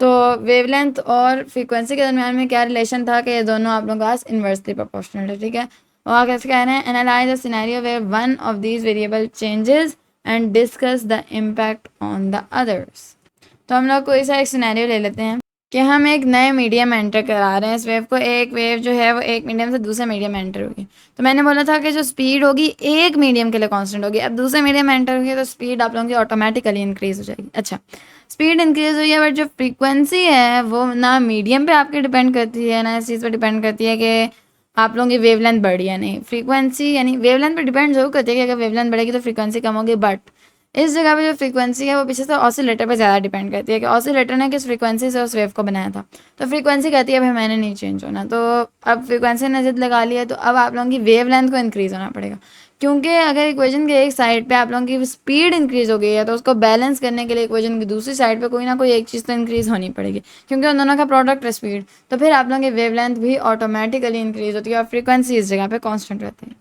तो वेवलेंथ और फ्रीक्वेंसी के दरमियान में क्या रिलेशन था कि ये दोनों आप लोगों के पास इन्वर्सली प्रोपोर्शनल है, ठीक है। और कैसे कह रहे हैं, analyse the scenario where one of these variable changes and discuss the impact on the others. तो हम लोग कोई सा एक सिनेरियो ले लेते हैं कि हम एक नए मीडियम एंटर करा रहे हैं इस वेव को। एक वेव जो है वो एक मीडियम से दूसरे मीडियम में एंटर होगी। तो मैंने बोला था कि जो स्पीड होगी एक मीडियम के लिए कांस्टेंट होगी। अब दूसरे मीडियम में एंटर होगी तो स्पीड आप लोगों की ऑटोमेटिकली इंक्रीज हो जाएगी। अच्छा, स्पीड इंक्रीज हुई है, बट जो फ्रीक्वेंसी है वो ना मीडियम पे आपकी डिपेंड करती है ना इस चीज़ पर डिपेंड करती है कि आप लोगों की वेवलेंथ बढ़ी है नहीं। फ्रीक्वेंसी यानी वेवलेंथ पर डिपेंड जरूर करती है कि अगर वेवलेंथ बढ़ेगी तो फ्रीक्वेंसी कम होगी, बट इस जगह पे जो फ्रीक्वेंसी है वो पीछे से ऑसिलेटर पे ज़्यादा डिपेंड करती है कि ऑसिलेटर ने किस फ्रीक्वेंसी से उस वेव को बनाया था। तो फ्रीक्वेंसी कहती है भाई मैंने नहीं चेंज होना। तो अब फ्रीक्वेंसी ने जिद लगा लिया तो अब आप लोगों की वेवलेंथ को इंक्रीज़ होना पड़ेगा, क्योंकि अगर इक्वेशन के एक साइड पे आप लोगों की स्पीड इंक्रीज़ हो गई है तो उसको बैलेंस करने के लिए इक्वेशन की दूसरी साइड पे कोई ना कोई एक चीज़ तो इंक्रीज़ होनी पड़ेगी, क्योंकि उन दोनों का प्रोडक्ट है स्पीड। तो फिर आप लोगों की वेवलेंथ भी ऑटोमेटिकली इंक्रीज़ होती है और फ्रीक्वेंसी इस जगह पे कांस्टेंट रहती है।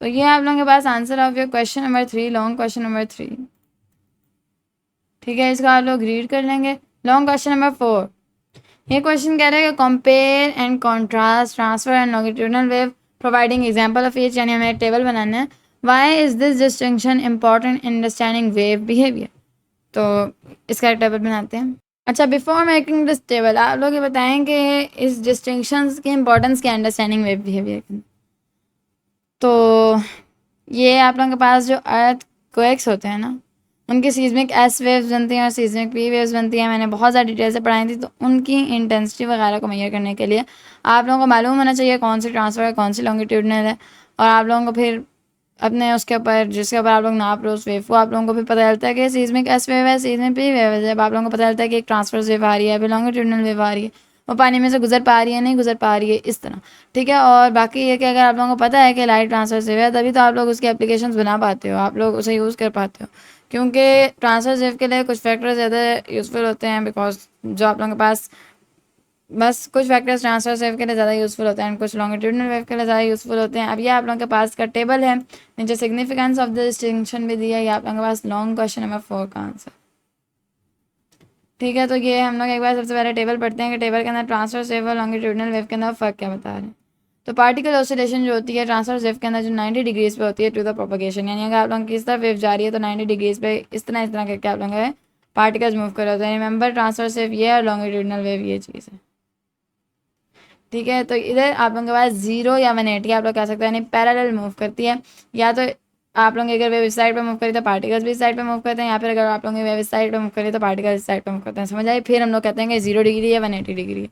तो ये आप लोगों के पास answer of your question number 3, long question number 3, ठीक है। इसका आप लोग रीड कर लेंगे। लॉन्ग क्वेश्चन नंबर 4, ये क्वेश्चन कह रहा है कि compare and contrast transfer and longitudinal wave providing example of each, यानी हमें एक टेबल बनाना है। Why is this distinction important in understanding wave behaviour. तो इसका एक टेबल बनाते हैं। अच्छा, बिफोर मेकिंग दिस टेबल आप लोग ये बताएं कि इस डिस्टिंक्शन की इंपॉर्टेंस क्या अंडरस्टैंडिंग वेव बिहेवियर की। तो ये आप लोगों के पास जो अर्थ क्वेक्स होते हैं ना, उनकी सीज़मिक एस वेव्स बनती हैं और सीज़मिक पी वेव्स बनती हैं। मैंने बहुत ज़्यादा डिटेल से पढ़ाई थी। तो उनकी इंटेंसिटी वगैरह को मेजर करने के लिए आप लोगों को मालूम होना चाहिए कौन सी ट्रांसफ़र है, कौन सी लॉन्गिट्यूडनल है। और आप लोगों को फिर अपने उसके ऊपर जिसके ऊपर आप लोग नाप रहे हो उस वेव को, आप लोगों को फिर पता चलता है कि सीज़मिक एस वेव है, सीज़मिक पी वेव है। जब आप लोगों को पता चलता है कि एक ट्रांसफर्स वेव आ रही है, फिर लॉन्गिट्यूडनल वेव आ रही है, वो पानी में से गुजर पा रही है नहीं गुजर पा रही है, इस तरह, ठीक है। और बाकी ये कि अगर आप लोगों को पता है कि लाइट ट्रांसफर वेव है तभी तो आप लोग उसकी एप्लीकेशंस बना पाते हो, आप लोग उसे यूज़ कर पाते हो, क्योंकि ट्रांसफर वेव के लिए कुछ फैक्टर ज़्यादा यूज़फुल होते हैं। बिकॉज जो आप लोगों के पास बस कुछ फैक्टर्स ट्रांसफर वेव के लिए ज़्यादा यूज़फुल होते हैं, कुछ लॉन्गिट्यूडनल वेव के लिए ज़्यादा यूज़फुल होते हैं। अब ये आप लोगों के पास का टेबल है, नीचे सिग्निफिकेंस ऑफ द डिस्टिंक्शन भी दिया है। ये आप लोगों के पास लॉन्ग क्वेश्चन नंबर 4 का आंसर, ठीक है। तो ये हम लोग एक बार सबसे पहले टेबल पढ़ते हैं कि टेबल के अंदर ट्रांसफर वेव और लॉन्गिट्यूडनल वेव के अंदर फ़र्क क्या बता रहे हैं। तो पार्टिकल ऑसिलेशन जो होती है ट्रांसफर वेव के अंदर जो 90 डिग्रीज़ पे होती है टू द प्रोपगेशन, यानी अगर आप लोगों की इस तरफ वेव जा रही है तो 90 डिग्रीज़ पे इस तरह करके आप लोगों के पार्टिकल्स मूव कर रहे होते हैं। रिमेंबर ट्रांसफर वेव ये और लॉन्गिट्यूडनल वेव ये चीज़ है, ठीक है। तो इधर आप लोगों के पास 0 या 180 आप लोग कह सकते हैं, यानी पैरेलल मूव करती है। या तो आप लोग अगर वेव इस साइड पे मूव करें तो पार्टिकल्स भी इस साइड पे मूव करते हैं, या फिर अगर आप लोग वेव इस साइड पे मूव करें तो पार्टिकल्स इस साइड पे मूव करते हैं। समझ आए। फिर हम लोग कहते हैं कि 0 डिग्री है 180 डिग्री है।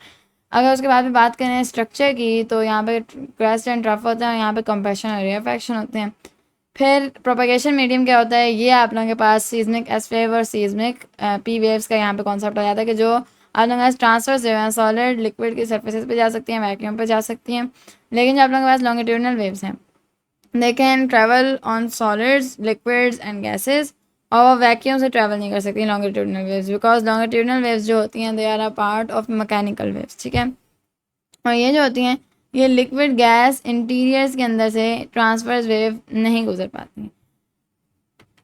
अगर उसके बाद में बात करें स्ट्रक्चर की, तो यहाँ पे क्रस्ट एंड ट्रफ होता है, यहाँ पे कंप्रेशन और रेयरफैक्शन होते हैं। फिर प्रोपगेशन मीडियम क्या होता है, ये आप लोगों के पास सीज़मिक एस वेव और सीज़मिक पी वेव्स का यहाँ पे कॉन्सेप्ट आ जाता है कि जो आप लोगों के पास ट्रांसफर्स जो हैं सॉलिड लिक्विड की सर्फेसिस पे जा सकती हैं, वैक्यूम पे जा सकती हैं। लेकिन जो आप लोगों के पास लॉन्गिट्यूडनल वेव्स हैं they can travel on solids, liquids and gases, और वो वैक्यूम से ट्रैवल नहीं कर सकती longitudinal waves, because longitudinal waves जो होती हैं they are a part of mechanical waves, ठीक है। और ये जो होती हैं ये लिक्विड गैस इंटीरियर्स के अंदर से ट्रांसफर्स वेव नहीं गुजर पाती।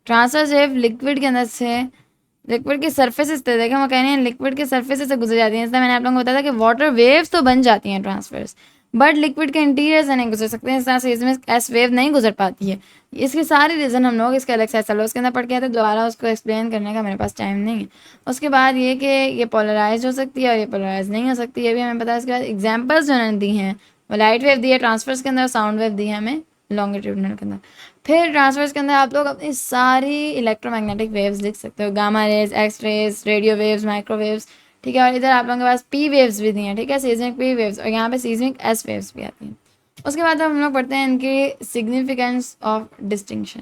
ट्रांसफर्स वेव लिक्विड के अंदर से लिक्विड की सर्फेसिस पे देखें वो कह रहे हैं लिक्विड के सर्फेसिस से गुजर जाती हैं। इसलिए मैंने आप लोगों को बताया था कि वाटर वेव्स तो बन जाती हैं ट्रांसफर्स, बट लिक्विड के इंटीरियर से नहीं गुजर सकते, इस तरह से इसमें एस वेव नहीं गुजर पाती है। इसकी सारी रीज़न हम लोग इसके अलग से सिलेबस के अंदर पढ़ के आते हैं, दोबारा उसको एक्सप्लेन करने का मेरे पास टाइम नहीं है। उसके बाद ये कि ये पोलराइज हो सकती है और ये पोलराइज नहीं हो सकती, ये भी हमें पता है। इसके बाद एग्जाम्पल्स जो उन्होंने दी हैं, वो लाइट वेव दी है ट्रांसफर्स के अंदर, साउंड वेव दी है हमें लॉन्गिट्यूडनल के अंदर। फिर ट्रांसफर्स के अंदर आप लोग अपनी सारी इलेक्ट्रोमैग्नेटिक वेव्स लिख सकते हो, gamma rays, X rays, radio waves, microwaves, ठीक है। और इधर आप लोगों के पास पी वेव्स भी दी हैं, ठीक है, सीजमिक पी वेव्स, और यहाँ पे सीजमिक एस वेव्स भी आती हैं। उसके बाद हम लोग पढ़ते हैं इनकी सिग्निफिकेंस ऑफ डिस्टिंक्शन।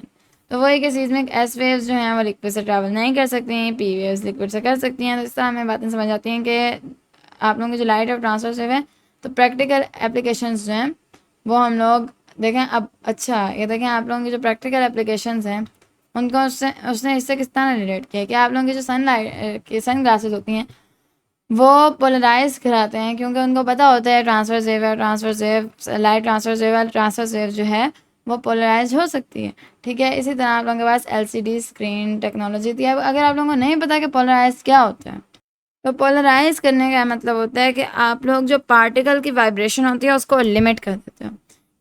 तो वही कि सीजमिक एस वेव्स जो हैं वो लिक्विड से ट्रैवल नहीं कर सकती हैं, पी वेव्स लिक्विड से कर सकती हैं। तो इस तरह हमें बातें समझ आती हैं कि आप लोगों की जो लाइट और ट्रांसफर वेव है, तो प्रैक्टिकल एप्लीकेशंस जो हैं वो हम लोग देखें। अब अच्छा ये देखें, आप लोगों की जो प्रैक्टिकल एप्लीकेशंस हैं उनको उसने इससे किस तरह रिलेट किया कि आप लोगों की जो सन ग्लासेस होती हैं वो पोलराइज कराते हैं, क्योंकि उनको पता होता है ट्रांसफर वेव है, transfer wave light transfer wave, transfer wave जो है वो पोलराइज हो सकती है, ठीक है। इसी तरह आप लोगों के पास एलसीडी स्क्रीन टेक्नोलॉजी थी। अब अगर आप लोगों को नहीं पता कि पोलराइज क्या होता है, तो पोलराइज करने का मतलब होता है कि आप लोग जो पार्टिकल की वाइब्रेशन होती है उसको लिमिट कर देते हो,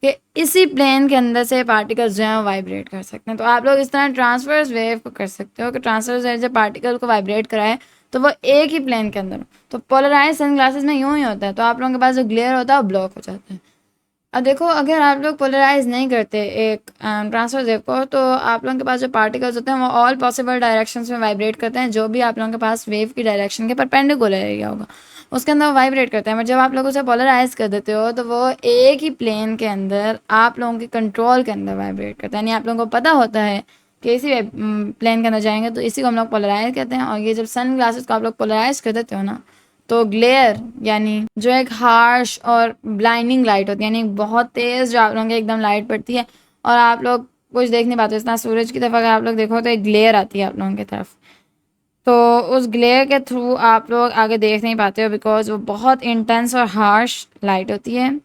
कि इसी प्लेन के अंदर से पार्टिकल्स जो हैं वो वाइब्रेट कर सकते हैं। तो आप लोग इस तरह ट्रांसफर्स वेव को कर सकते हो कि ट्रांसफर्स वेव जब पार्टिकल को वाइब्रेट कराए तो वो एक ही प्लेन के अंदर हो। तो पोलराइज सन ग्लासेस में यूँ ही होता है, तो आप लोगों के पास जो ग्लेयर होता है वो ब्लॉक हो जाता है। अब देखो, अगर आप लोग पोलराइज नहीं करते एक ट्रांसफर वेव को, तो आप लोगों के पास जो पार्टिकल्स होते हैं वो ऑल पॉसिबल डायरेक्शंस में वाइब्रेट करते हैं, जो भी आप लोगों के पास वेव की डायरेक्शन के परपेंडिकुलर एरिया होगा उसके अंदर वो वाइब्रेट करते हैं। बट जब आप लोग उसे पोलराइज कर देते हो तो वो एक ही प्लेन के अंदर आप लोगों के कंट्रोल के अंदर वाइब्रेट करता है, यानी आप लोगों को पता होता है कि इसी प्लेन के अंदर जाएंगे, तो इसी को हम लोग पोलराइज कहते हैं। और ये जब सन ग्लासेस को आप लोग पोलराइज कर देते हो ना, तो ग्लेयर यानी जो एक हार्श और ब्लाइंडिंग लाइट होती है, यानी बहुत तेज़ जो आप लोगों के एकदम लाइट पड़ती है और आप लोग कुछ देख नहीं पाते, इतना सूरज की तरफ अगर आप लोग देखो तो एक ग्लेयर आती है आप लोगों की तरफ, तो उस ग्लेयर के थ्रू आप लोग आगे देख नहीं पाते हो, बिकॉज वो बहुत इंटेंस और हार्श लाइट होती है,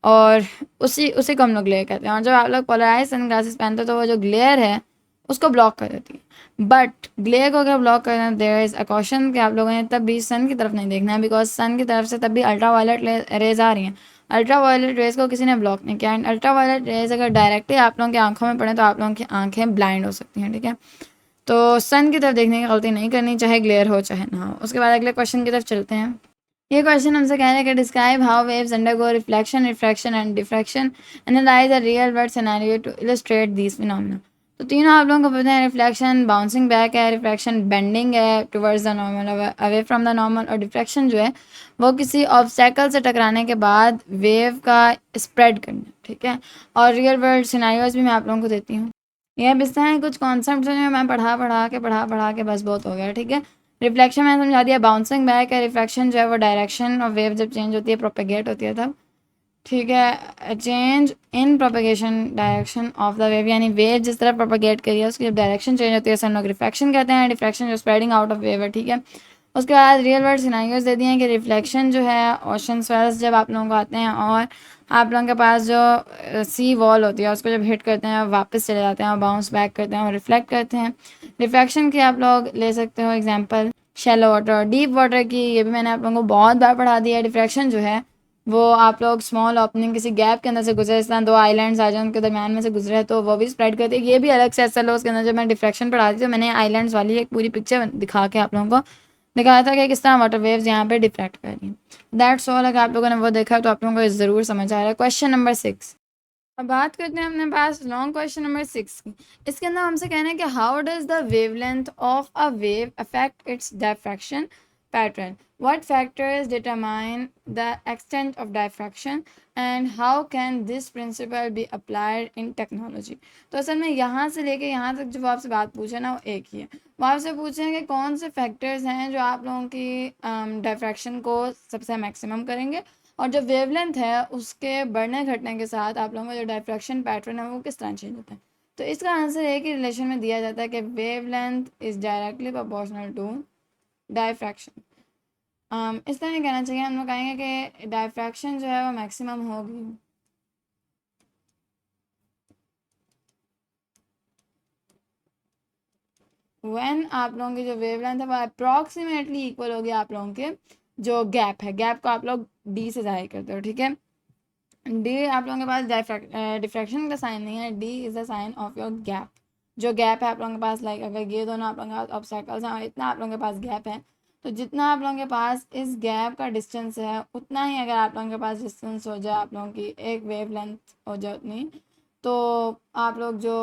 और उसी उसी को हम लोग ग्लेयर कहते हैं। और जब आप लोग पोलराइज सन ग्लासेस पहनते हो तो वो जो ग्लेयर है उसको ब्लॉक कर देती है। बट ग्लेयर को अगर ब्लॉक करना, देयर इज़ अ क्वेश्चन कि आप लोगों ने तब भी सन की तरफ नहीं देखना है, बिकॉज सन की तरफ से तब भी अल्ट्रा वायलेट रेज आ रही हैं। अल्ट्रा वायलेट रेज को किसी ने ब्लॉक नहीं किया, एंड अल्ट्रा वायलेट रेज अगर डायरेक्टली आप लोगों की आंखों में पड़े तो आप लोगों की आंखें ब्लाइंड हो सकती हैं, ठीक है। तो सन की तरफ देखने की गलती नहीं करनी, चाहे ग्लेयर हो चाहे ना हो। उसके बाद अगले क्वेश्चन की तरफ चलते हैं। ये क्वेश्चन हमसे कह रहे हैं कि describe how waves undergo reflection, refraction and diffraction, analyse a real world scenario to illustrate these phenomena. तो तीनों आप लोगों को पता है, रिफ्लेक्शन बाउंसिंग बैक है, रिफ्रैक्शन बेंडिंग है towards the normal away from the normal, और डिफ्रैक्शन जो है वो किसी ऑब्स्टेकल से टकराने के बाद वेव का स्प्रेड करना, ठीक है। और रियल वर्ल्ड सिनेरियोज भी मैं आप लोगों को देती हूँ। ये अब इस तरह कुछ कॉन्सेप्ट जो मैं पढ़ा के बस बहुत हो गया, ठीक है। रिफ्लेक्शन मैंने समझा दिया, बाउंसिंग बैक है, रिफ्लेक्शन जो है वो डायरेक्शन और वेव जब चेंज होती है प्रोपेगेट होती है तब, ठीक है। Change in propagation direction of the wave, यानी वेव जिस तरह प्रोपेगेट करी है उसकी जब डायरेक्शन चेंज होती है उसे हम लोग रिफ्लेक्शन कहते हैं। डिफ्रैक्शन जो स्प्रेडिंग आउट ऑफ वेव है, ठीक है। उसके बाद रियल वर्ल्ड सिनेरियोज दे दिए हैं कि रिफ्लेक्शन जो है ओशन स्वेल्स जब आप लोगों को आते हैं और आप लोगों के पास जो सी वॉल होती है उसको जब हिट करते हैं वापस चले जाते हैं और बाउंस बैक करते हैं और रिफ्लेक्ट करते हैं। रिफ्लेक्शन की आप लोग ले सकते हो example shallow water, deep water की, ये भी मैंने आप लोगों को बहुत बार पढ़ा दिया है। डिफ्रैक्शन जो है वो आप लोग स्मॉल ओपनिंग किसी गैप के अंदर से गुजरे, इस तरह दो आइलैंड्स आ जाए उनके दरमियान में से गुजरे तो वो भी स्प्रेड करती है। ये भी अलग से एस उसके अंदर जब मैं डिफ्रैक्शन पढ़ाती थी तो मैंने आइलैंड्स वाली एक पूरी पिक्चर दिखा के आप लोगों को दिखाया था कि किस तरह वाटर वेव्स यहाँ पे डिफ्रैक्ट कर रही हैं। That's all. अगर आप लोगों ने वो देखा तो आप लोगों को ज़रूर समझ आ रहा है। क्वेश्चन नंबर 6, अब बात करते हैं अपने पास लॉन्ग क्वेश्चन नंबर 6 की। इसके अंदर हमसे कहना है कि how does the wavelength of a wave affect it's diffraction pattern, what factors determine the extent of diffraction and how can this principle be applied in technology. तो असल में यहाँ से लेके यहाँ तक जो वो आपसे बात पूछे ना वो एक ही है। वो आपसे पूछे कि कौन से फैक्टर्स हैं जो आप लोगों की डायफ्रैक्शन को सबसे मैक्सिमम करेंगे, और जो वेवलेंथ है उसके बढ़ने घटने के साथ आप लोगों का जो डायफ्रैक्शन पैटर्न है वो किस तरह चेंज होता है। तो इसका आंसर एक ही रिलेशन में दिया जाता है कि wavelength is directly proportional to diffraction. इस तरह नहीं कहना चाहिए, हम लोग कहेंगे कि डायफ्रैक्शन जो है वो मैक्सिमम होगी व्हेन आप लोगों की जो वेवलेंथ है वो अप्रॉक्सीमेटली इक्वल होगी आप लोगों के जो गैप है, गैप को आप लोग डी से जाहिर करते हो, ठीक है। डी आप लोगों के पास डिफ्रैक्शन का साइन नहीं है, D is the size of your gap. जो गैप है आप लोगों के पास, लाइक अगर ये दोनों आप लोगों के पास ऑब्स्टेकल्स हैं और इतना आप लोगों के पास गैप है, तो जितना आप लोगों के पास इस गैप का डिस्टेंस है उतना ही अगर आप लोगों के पास डिस्टेंस हो जाए, आप लोगों की एक वेव लेंथ हो जाए उतनी, तो आप लोग जो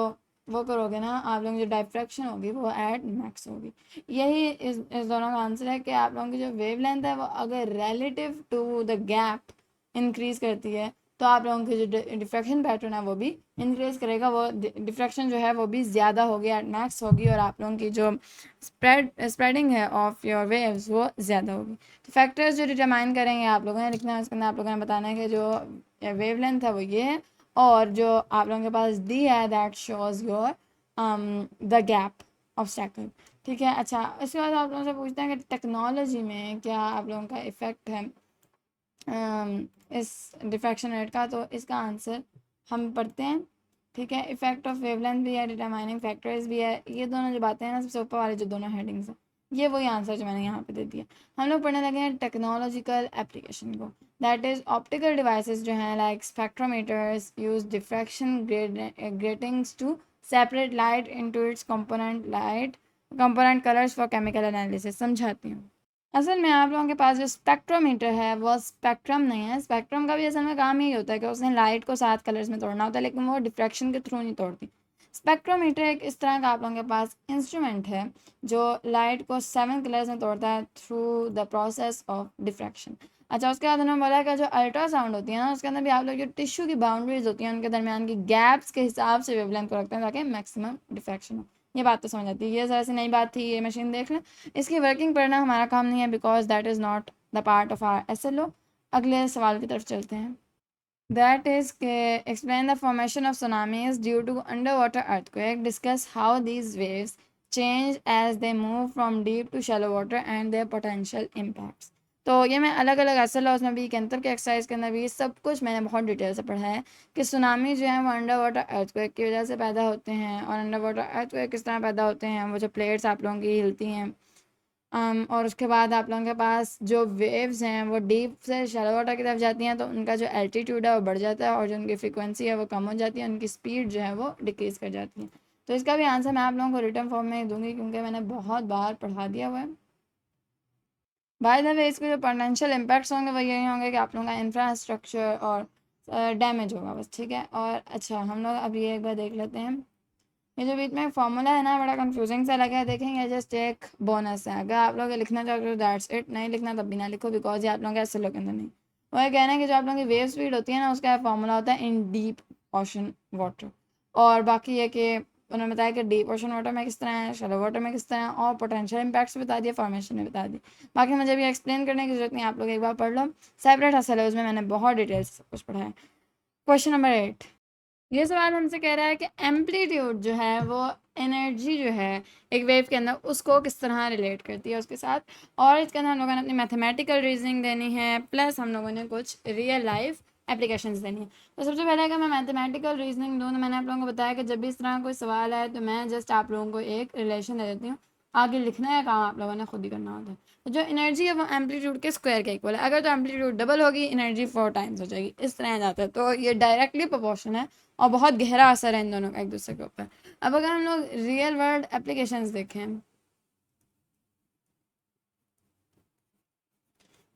वो करोगे ना, आप लोगों की जो डायफ्रैक्शन होगी वो एट मैक्स होगी। यही इस दोनों का आंसर है कि आप लोगों की जो वेव लेंथ है वो अगर relative to the gap increase करती है, तो आप लोगों की जो डिफ्रैक्शन पैटर्न है वो भी इंक्रीज करेगा, वो डिफ्रैक्शन जो है वो भी ज़्यादा होगी, एट मैक्स होगी, और आप लोगों की जो स्प्रेडिंग है ऑफ योर वेव्स वो ज़्यादा होगी। तो फैक्टर्स जो डिटरमाइन करेंगे आप लोगों ने लिखना है, उसके अंदर आप लोगों ने बताना है कि जो वेव लेंथ है वो ये है, और जो आप लोगों के पास डी है that shows your the gap obstacle. ठीक है, अच्छा इसके बाद आप लोगों से पूछते हैं कि टेक्नोलॉजी में क्या आप लोगों का इफ़ेक्ट है इस डिफ्रैक्शन रेट का, तो इसका आंसर हम पढ़ते हैं। ठीक है, इफेक्ट ऑफ वेवलेंथ भी है, डिटरमाइनिंग फैक्टर्स भी है, ये दोनों जो बातें हैं ना, सबसे ऊपर वाले जो दोनों हेडिंग्स हैं, ये वही आंसर जो मैंने यहाँ पे दे दिया। हम लोग पढ़ने लगे हैं टेक्नोलॉजिकल एप्लीकेशन को, दैट इज़ ऑप्टिकल डिवाइसेस जो हैं like spectrometers use diffraction gratings to separate light into its component colours for chemical analysis. समझाती हूँ। असल में आप लोगों के पास जो स्पेक्ट्रोमीटर है वो स्पेक्ट्रम नहीं है, स्पेक्ट्रम का भी असल में काम यही होता है कि उसने लाइट को 7 कलर्स में तोड़ना होता है, लेकिन वो डिफ्रैक्शन के थ्रू नहीं तोड़ती। स्पेक्ट्रोमीटर एक इस तरह का आप लोगों के पास इंस्ट्रूमेंट है जो लाइट को 7 कलर्स में तोड़ता है through the process of diffraction. अच्छा, उसके बाद उन्होंने बोला कि जो अल्ट्रासाउंड होती है ना, उसके अंदर भी आप लोग जो टिश्यू की बाउंड्रीज होती हैं उनके दरमियान की गैप्स के हिसाब से वेवलेंथ को रखते हैं ताकि मैक्सिमम डिफ्रैक्शन हो। ये बात तो समझ आती है, ये ज़रा सी नई बात थी, ये मशीन देख लें। इसकी वर्किंग पढ़ना हमारा काम नहीं है, because that is not the part of our SLO। अगले सवाल की तरफ चलते हैं। दैट इज़ के explain the formation of tsunamis due to under water earthquake, discuss how these waves change as they move from deep to shallow water and their potential impacts. तो ये मैं अलग अलग SLO उसमें भी कैंतर के एक्सरसाइज के अंदर भी सब कुछ मैंने बहुत डिटेल से पढ़ा है कि सुनामी जो है वो अंडर वाटर अर्थक्वेक की वजह से पैदा होते हैं, और अंडर वाटर अर्थक्वेक किस तरह पैदा होते हैं, वो जो प्लेट्स आप लोगों की हिलती हैं, और उसके बाद आप लोगों के पास जो वेव्स हैं वो डीप से शैलो वाटर की तरफ जाती हैं, तो उनका जो एल्टीट्यूड है वो बढ़ जाता है और जो उनकी फ्रीक्वेंसी है वो कम हो जाती है, उनकी स्पीड जो है वो डिक्रीज़ कर जाती है। तो इसका भी आंसर मैं आप लोगों को रिटर्न फॉर्म में दूंगी क्योंकि मैंने बहुत बार पढ़ा दिया हुआ है। बाय द वे इसके जो पोटेंशियल इम्पैक्ट्स होंगे वो यही होंगे कि आप लोगों का इंफ्रास्ट्रक्चर और डैमेज होगा बस। ठीक है, और अच्छा हम लोग अब ये एक बार देख लेते हैं। ये जो बीच में फॉर्मूला है ना, बड़ा कंफ्यूजिंग सा लगा है, देखेंगे जस्ट एक बोनस है। अगर आप लोग लिखना चाहते हो दैट्स इट, नहीं लिखना तब भी ना लिखो, बिकॉज ये आप लोगों के ऐसे लोग के अंदर नहीं। वो ये कहना है कि जो आप लोगों की वेव स्पीड होती है ना, उसका फॉर्मूला होता है इन डीप ओशन वाटर। और बाकी ये कि उन्होंने बताया कि डीप ओशन वाटर में किस तरह है, शैलो वाटर में किस तरह है, और पोटेंशियल इम्पैक्ट्स बता दिए, फॉर्मेशन में बता दी। बाकी मुझे भी एक्सप्लेन करने की जरूरत नहीं, आप लोग एक बार पढ़ लो, सेपरेट है सिलेबस में, मैंने बहुत डिटेल से सब कुछ पढ़ा है। क्वेश्चन नंबर 8, ये सवाल हमसे कह रहा है कि एम्पलीट्यूड जो है वो एनर्जी जो है एक वेव के अंदर उसको किस तरह रिलेट करती है उसके साथ, और इसके अंदर हम लोगों ने अपनी मैथमेटिकल रीजनिंग देनी है, प्लस हम लोगों ने कुछ रियल लाइफ एप्लीकेशंस देनी है। तो सबसे पहले अगर मैं मैथमेटिकल रीजनिंग दूँ, तो मैंने आप लोगों को बताया कि जब भी इस तरह कोई सवाल आए तो मैं जस्ट आप लोगों को एक रिलेशन दे देती हूँ, आगे लिखना है काम आप लोगों ने खुद ही करना होता है। तो जो एनर्जी है वो एम्पलीट्यूड के स्क्वायर के इक्वल है, अगर तो एम्पलीट्यूड डबल होगी एनर्जी 4 टाइम्स हो जाएगी, इस तरह जाता है। तो ये डायरेक्टली प्रोपोर्शन है और बहुत गहरा असर है इन दोनों का एक दूसरे के ऊपर। अब अगर हम लोग रियल वर्ल्ड एप्लीकेशंस देखें,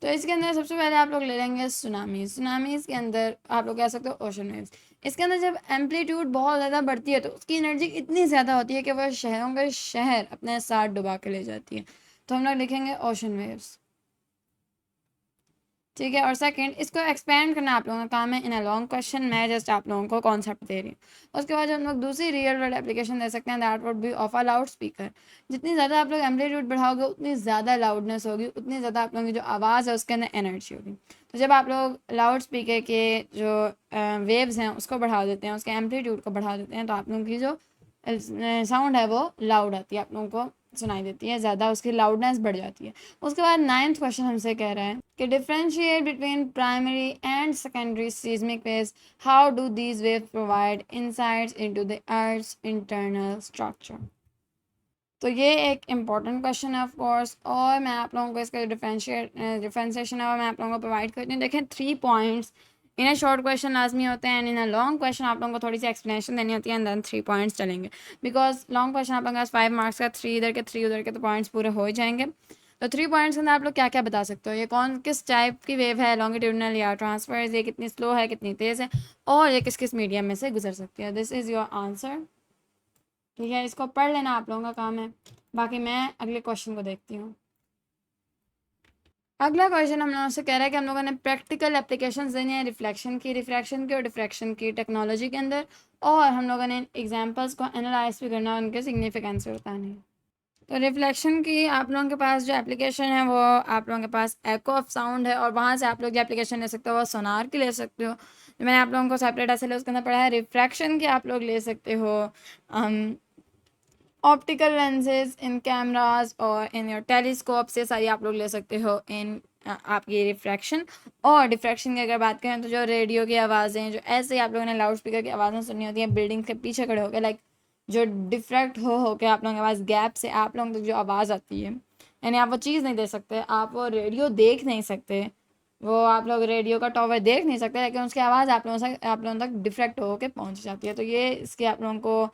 तो इसके अंदर सबसे पहले आप लोग ले लेंगे सुनामी। सुनामीज के अंदर आप लोग कह सकते हो ओशन वेव्स। इसके अंदर जब एम्पलीट्यूड बहुत ज़्यादा बढ़ती है तो उसकी एनर्जी इतनी ज़्यादा होती है कि वह शहरों के शहर अपने साथ डुबा के ले जाती है। तो हम लोग लिखेंगे ओशन वेव्स। ठीक है, और सेकंड इसको एक्सपेंड करना आप लोगों का काम है इन अ लॉन्ग क्वेश्चन, मैं जस्ट आप लोगों को कॉन्सेप्ट दे रही हूँ। उसके बाद हम लोग दूसरी रियल वर्ल्ड एप्लीकेशन दे सकते हैं, that would B of a loud speaker. जितनी ज़्यादा आप लोग एम्पलीट्यूड बढ़ाओगे उतनी ज़्यादा लाउडनेस होगी, उतनी ज़्यादा आप लोगों की जो आवाज़ है उसके अंदर एनर्जी होगी। तो जब आप लोग लाउड स्पीकर के जो वेव्स हैं उसको बढ़ा देते हैं, उसके एम्पलीट्यूड को बढ़ा देते हैं, तो आप लोगों की जो साउंड है वो लाउड आती है, आप लोगों को सुनाई देती है ज़्यादा, उसकी लाउडनेस बढ़ जाती है। उसके बाद 9th क्वेश्चन हमसे कह रहा है कि differentiate between primary and secondary seismic waves, how do these waves provide insights into the earth's internal structure. तो ये एक इम्पॉर्टेंट क्वेश्चन है ऑफ कोर्स, और मैं आप लोगों को इसका डिफरेंशिएशन है और मैं आप लोगों को प्रोवाइड करती हूँ। देखें 3 पॉइंट्स इन शॉर्ट क्वेश्चन लाजमी होते हैं and in a long question आप लोगों को थोड़ी सी एक्सप्लेनेशन देनी होती है एंड देन 3 पॉइंट्स चलेंगे, बिकॉज लॉन्ग क्वेश्चन आप लोगों के पास 5 मार्क्स का 3 इधर के 3 उधर के, तो पॉइंट्स पूरे हो ही जाएंगे। तो 3 पॉइंट्स के अंदर आप लोग क्या क्या बता सकते हो, ये कौन किस टाइप की वेव है, लॉन्गिट्यूडनल या ट्रांसफर्स, ये कितनी स्लो है कितनी तेज़ है, और ये किस किस मीडियम में से गुजर सकती है। This is your answer. ठीक है, इसको पढ़ लेना आप लोगों का काम है। बाकी मैं अगले क्वेश्चन को देखती हूँ। अगला क्वेश्चन हम लोगों से कह रहा है कि हम लोगों ने प्रैक्टिकल एप्लीकेशंस देनी है रिफ्लेक्शन की और डिफ्रैक्शन की टेक्नोलॉजी के अंदर, और हम लोगों ने एग्जांपल्स को एनालाइज भी करना है, उनके सिग्निफिकेंस बताने हैं। तो रिफ्लेक्शन की आप लोगों के पास जो एप्लीकेशन है वो आप लोगों के पास एको ऑफ साउंड है, और वहाँ से आप लोग जो एप्लीकेशन ले सकते हो वो सोनार की ले सकते हो, जो मैंने आप लोगों को सेपरेट ऐसे उसके अंदर पढ़ा है। रिफ्रैक्शन की आप लोग ले सकते हो ऑप्टिकल लेंसेज इन कैमराज और इन योर टेलीस्कोप से सारी आप लोग ले सकते हो इन आपकी रिफ्रैक्शन। और डिफ्रैक्शन की अगर बात करें तो जो रेडियो की आवाज़ें, जो ऐसे आप लोगों ने लाउड स्पीकर की आवाज़ें सुननी होती हैं बिल्डिंग के पीछे खड़े होकर, लाइक जो डिफ्रैक्ट हो के आप लोगों के पास गैप से आप लोगों तक जो आवाज़ आती है, यानी आप वो चीज़ नहीं दे सकते, आप वो रेडियो देख नहीं सकते, वो आप लोग रेडियो का टॉवर देख नहीं सकते, लेकिन उसकी आवाज़ आप लोगों तक डिफ्रैक्ट होकर पहुंच जाती है। तो ये इसके आप लोगों को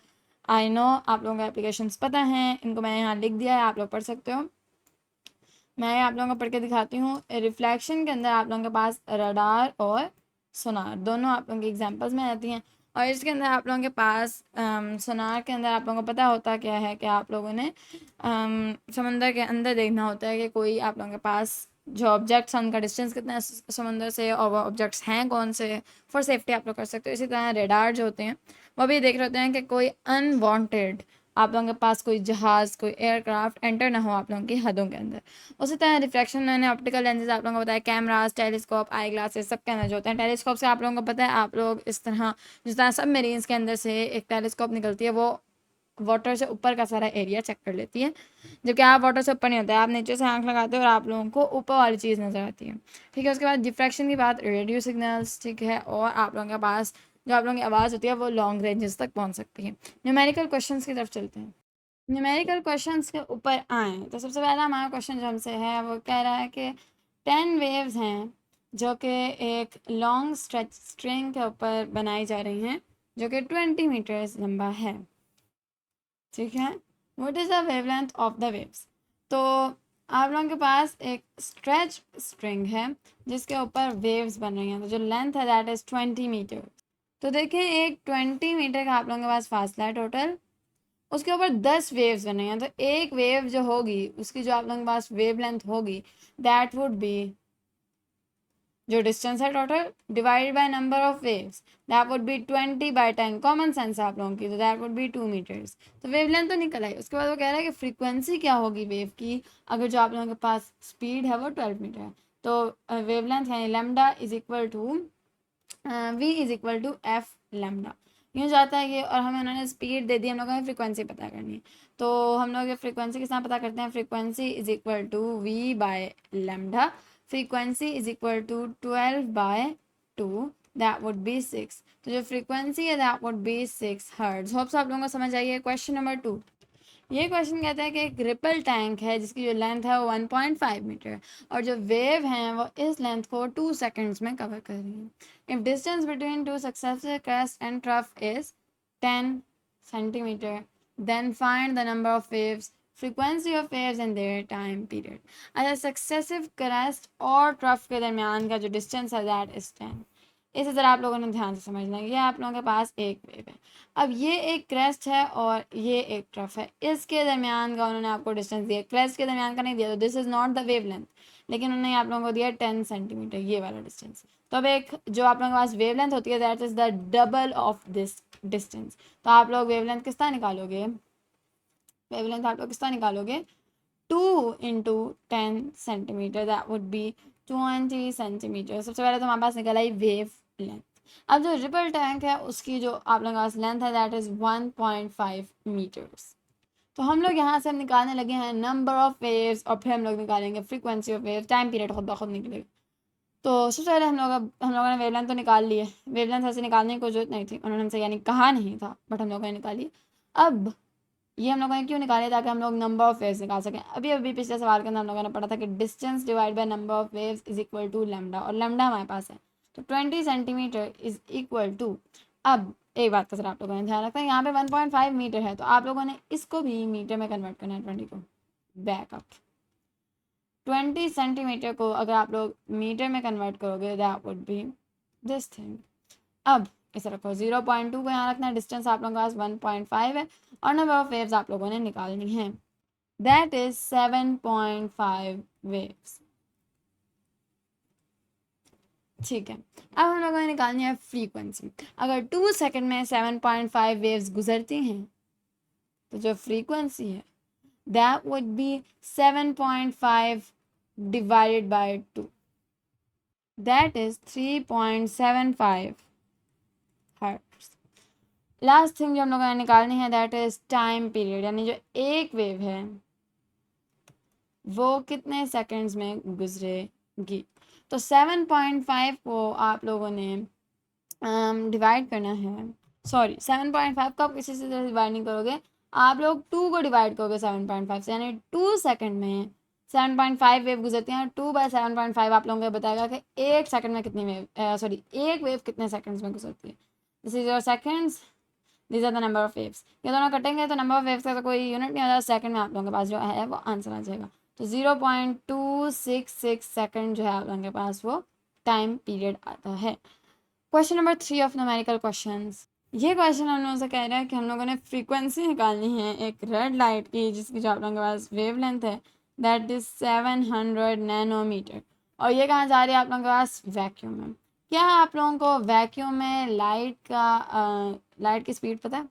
आई नो आप लोगों को एप्लीकेशंस पता हैं, इनको मैंने यहाँ लिख दिया है, आप लोग पढ़ सकते हो। मैं आप लोगों को पढ़ के दिखाती हूँ। रिफ्लेक्शन के अंदर आप लोगों के पास रडार और सोनार दोनों आप लोगों की एग्जांपल्स में आती हैं, और इसके अंदर आप लोगों के पास सोनार के अंदर आप लोगों को पता होता क्या है कि आप लोगों ने समंदर के अंदर देखना होता है कि कोई आप लोगों के पास जो ऑब्जेक्ट्स हैं उनका डिस्टेंस कितना है समंदर से, और वो ऑब्जेक्ट्स हैं कौन से, फॉर सेफ्टी आप लोग कर सकते हो। इसी तरह रेडार जो होते हैं वो भी देख रहे होते हैं कि कोई अनवांटेड आप लोगों के पास कोई जहाज़ कोई एयरक्राफ्ट एंटर ना हो आप लोगों की हदों के अंदर। उसी तरह रिफ्लेक्शन मैंने ऑप्टिकल लेंसेज आप लोगों को बताया, कैमरास टेलीस्कोप आई ग्लासेस सब के अंदर जो होते हैं। टेलीस्कोप से आप लोगों को पता है आप लोग इस तरह जिस तरह सब मरीन्स के अंदर से एक टेलीस्कोप निकलती है, वो वाटर से ऊपर का सारा एरिया चेक कर लेती है, जबकि आप वाटर से ऊपर नहीं होता है, आप नीचे से आंख लगाते हो और आप लोगों को ऊपर वाली चीज़ नज़र आती है। ठीक है, उसके बाद डिफ्रैक्शन की बात रेडियो सिग्नल्स, ठीक है, और आप लोगों के पास जो आप लोगों की आवाज़ होती है वो लॉन्ग रेंजेस तक पहुंच सकती है। न्यूमेरिकल क्वेश्चंस की तरफ चलते हैं। न्यूमेरिकल क्वेश्चंस के ऊपर आए तो सबसे पहला हमारा क्वेश्चन जो हमसे है वो कह रहा है कि 10 वेव्स हैं जो कि एक लॉन्ग स्ट्रेच स्ट्रिंग के ऊपर बनाई जा रही हैं जो कि 20 मीटर्स लंबा है। ठीक है, what is the wavelength of the waves. तो आप लोगों के पास एक स्ट्रेच स्ट्रिंग है जिसके ऊपर वेव्स बन रही हैं, तो जो लेंथ है दैट इज़ 20 मीटर। तो देखें एक 20 मीटर का आप लोगों के पास फासला है टोटल, उसके ऊपर 10 वेव्स बने हैं, तो एक वेव जो होगी उसकी जो आप लोगों के पास वेव लेंथ होगी दैट वुड बी जो डिस्टेंस है total divide by number of waves, that would B 20/10। Common sense है आप लोगों की, तो दैट वुड बी 2 मीटर्स। तो वेव लेंथ तो निकल आई। उसके बाद वो कह रहा है कि फ्रीक्वेंसी क्या होगी वेव की, अगर जो आप लोगों के पास स्पीड है वो 12 मीटर है, तो वेव लेंथ यानी lambda is equal to v is equal to f lambda. यूँ जाता है ये, और हमें उन्होंने स्पीड दे दी, हम लोगों ने फ्रीक्वेंसी पता करनी है, तो हम लोग ये फ्रीक्वेंसी किस तरह पता करते हैं, frequency is equal to v by lambda, frequency is equal to 12/2 that would be 6। तो जो फ्रीक्वेंसी है that would be 6 hertz. Hopes आप लोगों को समझ आइए। क्वेश्चन नंबर 2, ये क्वेश्चन कहता है कि एक रिपल टैंक है जिसकी जो लेंथ है वो 1.5 मीटर, और जो वेव हैं वो इस लेंथ को 2 सेकंड्स में कवर कर रही है। If distance between two successive crest and trough is 10 centimetre, then find the number of waves, frequency of waves and their time period. अच्छा, सक्सेसिव क्रेस्ट और ट्रफ के दरमियान का जो डिस्टेंस है दैट इज 10। इसे ज़रा आप लोगों ने ध्यान से समझना है। ये आप लोगों के पास एक वेव है, अब ये एक क्रेस्ट है और ये एक ट्रफ है, इसके दरमियान का उन्होंने आपको डिस्टेंस दिया, क्रेस्ट के दरमियान का नहीं दिया, तो this is not the wave length, लेकिन उन्होंने आप लोगों को दिया 10 सेंटीमीटर ये वाला डिस्टेंस। तो अब एक जो आप लोगों के पास वेव लेंथ होती है that is the double of this distance. तो आप लोग वेव लेंथ किस तरह निकालोगे, वेव लेंथ आप लोग किस तरह निकालोगे, 2 into 10 centimetre that would B 20 centimetre. सबसे पहले तो हमारे पास निकल आई वेव लेंथ। अब जो रिपल टैंक है उसकी जो आप लोगों के पास लेंथ है दैट इज़ 1.5 मीटर्स। तो हम लोग यहाँ से हम निकालने लगे हैं नंबर ऑफ वेव्स, और फिर हम लोग निकालेंगे frequency of wave, time period खुद ब खुद निकलेगा। तो सबसे पहले हम लोगों ने वेवलेंथ तो निकाल ली है, वेवलेंथ ऐसे निकालने की कोई जरूरत नहीं थी, उन्होंने हमसे यानी कहा नहीं था, बट हम लोगों ने निकाली। अब ये हम लोगों ने क्यों निकाले, ताकि हम लोग नंबर ऑफ वेव्स निकाल सकें। अभी अभी पिछले सवाल के अंदर हम लोगों ने पढ़ा था कि distance divide by number of waves is equal to lambda, और लेमडा हमारे पास है, तो 20 सेंटीमीटर इज इक्वल टू, अब एक बात का सर आप लोगों ने ध्यान रखना है, यहाँ पे 1.5 मीटर है तो आप लोगों ने इसको भी मीटर में कन्वर्ट करना है, 20 को बैकअप 20 सेंटीमीटर को अगर आप लोग मीटर में कन्वर्ट करोगे that would B this thing. अब इसे रखो 0.2 को यहाँ रखना है, डिस्टेंस आप लोगों के पास 1.5 है और नंबर ऑफ वेव्स आप लोगों ने निकालनी है, दैट इज 7.5 वेव्स। ठीक है, अब हम लोगों ने निकालनी है फ्रीक्वेंसी। अगर 2 सेकंड में 7.5 वेव्स गुजरती हैं तो जो फ्रीक्वेंसी है that would B 7.5 divided by 2, that is 3.75 hertz. Last thing जो हम लोगों ने निकालनी है दैट इज टाइम पीरियड, यानी जो एक वेव है वो कितने सेकंड्स में गुजरेगी। तो 7.5 को आप लोगों ने डिवाइड करना है, सॉरी 7.5 को आप किसी से डिवाइड नहीं करोगे, आप लोग 2 को डिवाइड करोगे 7.5 से, यानी 2 सेकंड में 7.5 वेव गुजरती हैं। 2 बाय 7.5 आप लोगों को बताएगा कि एक सेकंड में कितनी वेव, सॉरी एक वेव कितने सेकंड्स में गुजरती है। This is your seconds, this are the number of waves. ये दोनों कटेंगे तो नंबर ऑफ वेव्स का तो कोई यूनिट नहीं आता, सेकंड में आप लोगों के पास जो है वो आंसर आ जाएगा। तो 0.266 सेकंड जो है आप लोगों के पास वो टाइम पीरियड आता है। Question number 3 of numerical questions. ये क्वेश्चन हम लोगों से कह रहा है कि हम लोगों ने फ्रीक्वेंसी निकालनी है एक रेड लाइट की जिसकी जो आप लोगों के पास वेव लेंथ है दैट इज 700 नैनोमीटर, और ये कहाँ जा रही है आप लोगों के पास वैक्यूम में। क्या आप लोगों को वैक्यूम में लाइट की स्पीड पता है?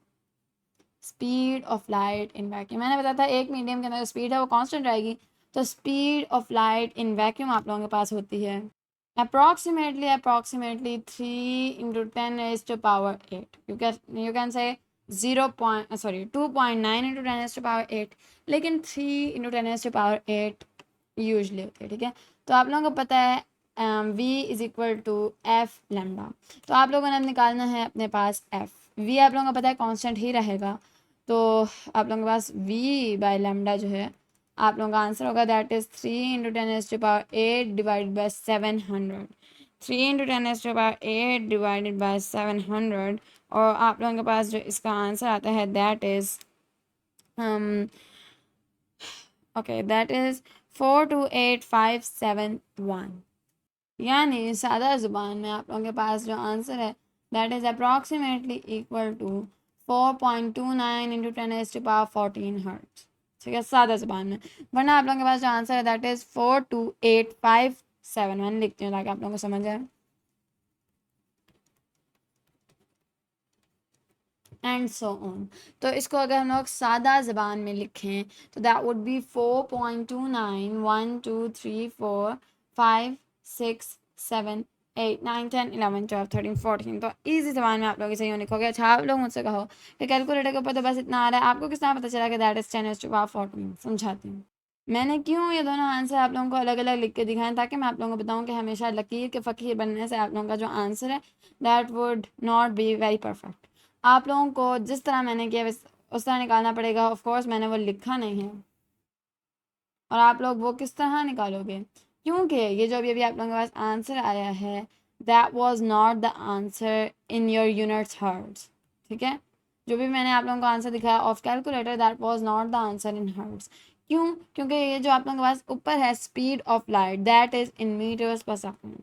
Speed of light in vacuum, मैंने बताया था एक मीडियम के अंदर स्पीड है वो कांस्टेंट रहेगी, तो speed of light in vacuum आप लोगों के पास होती है approximately 3 into 10 raised to power 8. You can say 2.9 into 10 raised to power 8, लेकिन 3 into 10 raised to power 8 usually होती है। ठीक है, तो आप लोगों को पता है v is equal to f lambda, तो आप लोगों ने निकालना है अपने पास f। v आप लोगों को पता है कांस्टेंट ही रहेगा, तो आप लोगों के पास v बाय लेमडा जो है आप लोगों का आंसर होगा that is 3 into 10 raised to power 8 divided by 700। 3 into 10 raised to power 8 divided by 700, और आप लोगों के पास जो इसका आंसर आता है that is okay that is 428571, यानी सादा ज़ुबान में आप लोगों के पास जो आंसर है that is approximately equal to 4.29 into 10 raised to power 14 hertz. ठीक है, सादा ज़ुबान में, वरना आप लोगों के पास जो आंसर है दैट इज़ 42857। लिखती हूँ ताकि आप लोगों को समझ आए, एंड सो ऑन। तो इसको अगर हम लोग सादा ज़बान में लिखें तो दैट वुड बी 4.29 1 2 3 4 5 6 7 8 9 10 11 12 13 14। तो ईजी ज़बान में आप लोग इसे यूँ लिखोगे। अच्छा, आप लोग मुझसे कहो कि कैलकुलेटर के ऊपर तो बस इतना आ रहा है, आपको किस तरह पता चला कि that is 10 raised to power 14? समझाती हूँ। मैंने क्यों ये दोनों आंसर आप लोगों को अलग अलग लिख के दिखाएं, ताकि मैं आप लोगों को बताऊं कि हमेशा लकीर के फ़कीर बनने से आप लोगों का जो आंसर है that would not be very perfect. आप लोगों को जिस तरह मैंने किया उस तरह निकालना पड़ेगा। ऑफ कोर्स मैंने वो लिखा नहीं है, और आप लोग वो किस तरह निकालोगे, क्योंकि ये जो अभी आप लोगों के पास आंसर आया है that was not the answer in your units hertz. ठीक है, जो भी मैंने आप लोगों को आंसर दिखाया of calculator that was not the answer in hertz. क्यों? क्योंकि ये जो आप लोगों के पास ऊपर है speed of light that is in metres per second,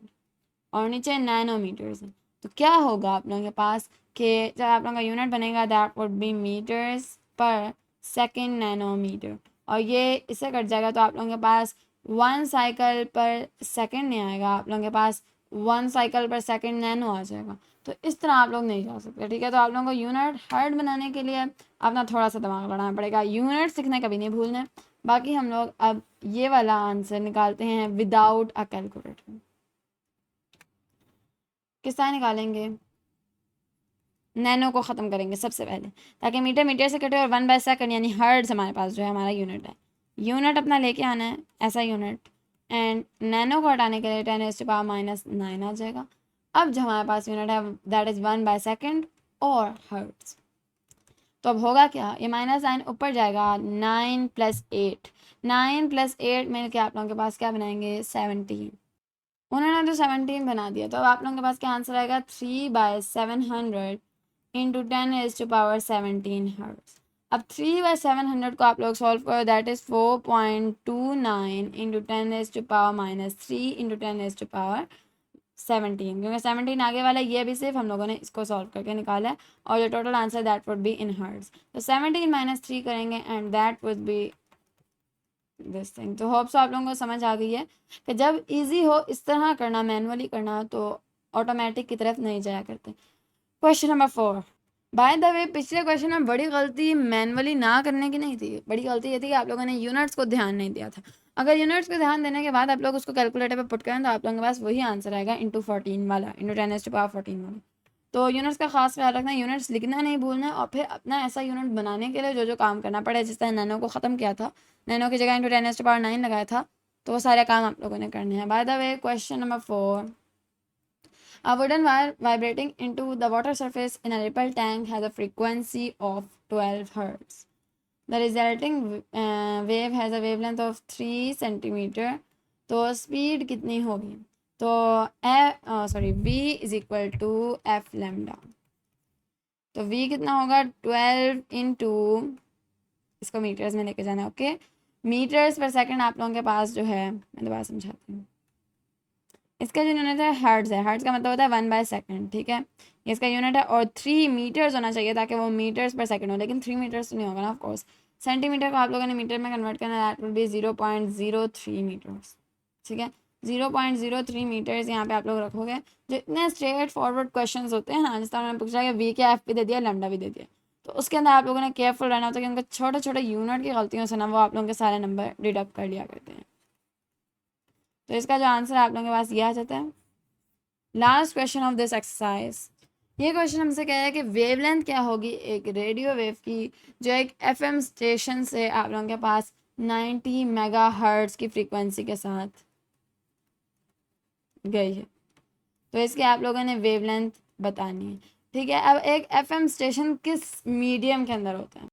और नीचे नैनोमीटर्स है। तो क्या होगा आप लोगों के पास कि जब आप लोगों का यूनिट बनेगा that would B metres per second nanometre, और ये इससे कट जाएगा तो आप लोगों के पास 1 साइकिल पर सेकंड नहीं आएगा, आप लोगों के पास 1 साइकिल पर सेकंड नैनो आ जाएगा। तो इस तरह आप लोग नहीं जा सकते। ठीक है, तो आप लोगों को यूनिट हर्ट बनाने के लिए अपना थोड़ा सा दिमाग लगाना पड़ेगा, यूनिट सीखने कभी नहीं भूलना। बाकी हम लोग अब ये वाला आंसर निकालते हैं विदाउट अ कैलकुलेटर। किस तरह निकालेंगे? नैनो को ख़त्म करेंगे सबसे पहले, ताकि मीटर मीटर से कटे और 1 बाय सेकंड यानी हर्ट्ज हमारे पास जो है हमारा यूनिट है। यूनिट अपना लेके आना है ऐसा यूनिट, एंड नैनो को हटाने के लिए 10 raised to power -9 आ जाएगा। अब जो हमारे पास यूनिट है दैट इज़ 1 बाय सेकंड और हर्ट्ज। तो अब होगा क्या, ये -9 ऊपर जाएगा, 9 + 8 9 + 8 मिल के आप लोगों के पास क्या बनाएंगे 17। उन्होंने तो 17 बना दिया। तो अब आप लोगों के पास क्या आंसर आएगा, 3/700 इंटू 10⁻17 हर्ट्ज। अब 3/700 को आप लोग सॉल्व करो, दैट इज 4.29 इंटू 10⁻³ इंटू 10⁻17, क्योंकि 17 आगे वाला ये भी सिर्फ हम लोगों ने इसको सॉल्व करके निकाला है, और जो total answer that would be in hertz. तो 17 - 3 करेंगे and that would B this thing. तो होप्स आप लोगों को समझ आ गई है कि जब इजी हो इस तरह करना, मैनुअली करना, तो ऑटोमेटिक की तरफ नहीं जाया करते। Question number 4, by the way पिछले क्वेश्चन में बड़ी गलती मैनुअली ना करने की नहीं थी, बड़ी गलती ये थी कि आप लोगों ने यूनिट्स को ध्यान नहीं दिया था। अगर यूनिट्स को ध्यान देने के बाद आप लोग उसको कैलकुलेटर पे पुट करें तो आप लोगों के पास वही आंसर आएगा, इंटू 14 वाला, इंटू 10⁻14 वाला। तो यूनिट्स का खास ख्याल रखना, यूनिट्स लिखना नहीं भूलना, और फिर अपना ऐसा यूनिट बनाने के लिए जो जो काम करना पड़े, जिस तरह नैनो को ख़त्म किया था, नैनो की जगह इंटू 10⁻9 लगाया था, तो वो सारे काम आप लोगों ने करने हैं। By the way question number 4, a wooden wire vibrating into the water surface in a ripple tank has a frequency of 12 hertz. The resulting wave has a wavelength of 3 centimeter. तो स्पीड कितनी होगी, तो v is equal to f lambda. तो v कितना होगा, 12 into, इसको metres में लेके जाना है, ओके। मीटर्स पर सेकंड आप लोगों के पास जो है, मैं दोबारा समझाती हूँ। इसका जो यूनिट है हर्ट्ज है, हर्ट्ज का मतलब होता है 1/सेकंड, ठीक है, इसका यूनिट है, और 3 मीटर्स होना चाहिए ताकि वो मीटर्स पर सेकंड हो, लेकिन 3 मीटर्स तो नहीं होगा ना ऑफकोर्स। सेंटीमीटर को आप लोगों ने मीटर में कन्वर्ट करना, दैट विल बी 0.03 मीटर्स, ठीक है। 0.03 मीटर्स यहाँ पे आप लोग रखोगे। जो इतने स्ट्रेट फॉरवर्ड क्वेश्चन होते हैं ना, जिस तरह मैंने पूछा कि वी के एफ भी दे दिया, लैम्डा भी दे दिया, तो उसके अंदर आप लोगों ने केयरफुल रहना होता है कि उनके छोटे छोटे यूनिट की गलतियों से ना वो आप लोगों के सारे नंबर डिडक्ट कर लिया करते हैं। तो इसका जो आंसर आप लोगों के पास ये आ जाता है। Last question of this exercise, ये क्वेश्चन हमसे कह रहा है कि वेवलेंथ क्या होगी एक रेडियो वेव की, जो एक एफएम स्टेशन से आप लोगों के पास 90 मेगाहर्ट्ज की फ्रीक्वेंसी के साथ गई है। तो इसके आप लोगों ने वेवलेंथ बतानी है, ठीक है। अब एक एफएम स्टेशन किस मीडियम के अंदर होता है,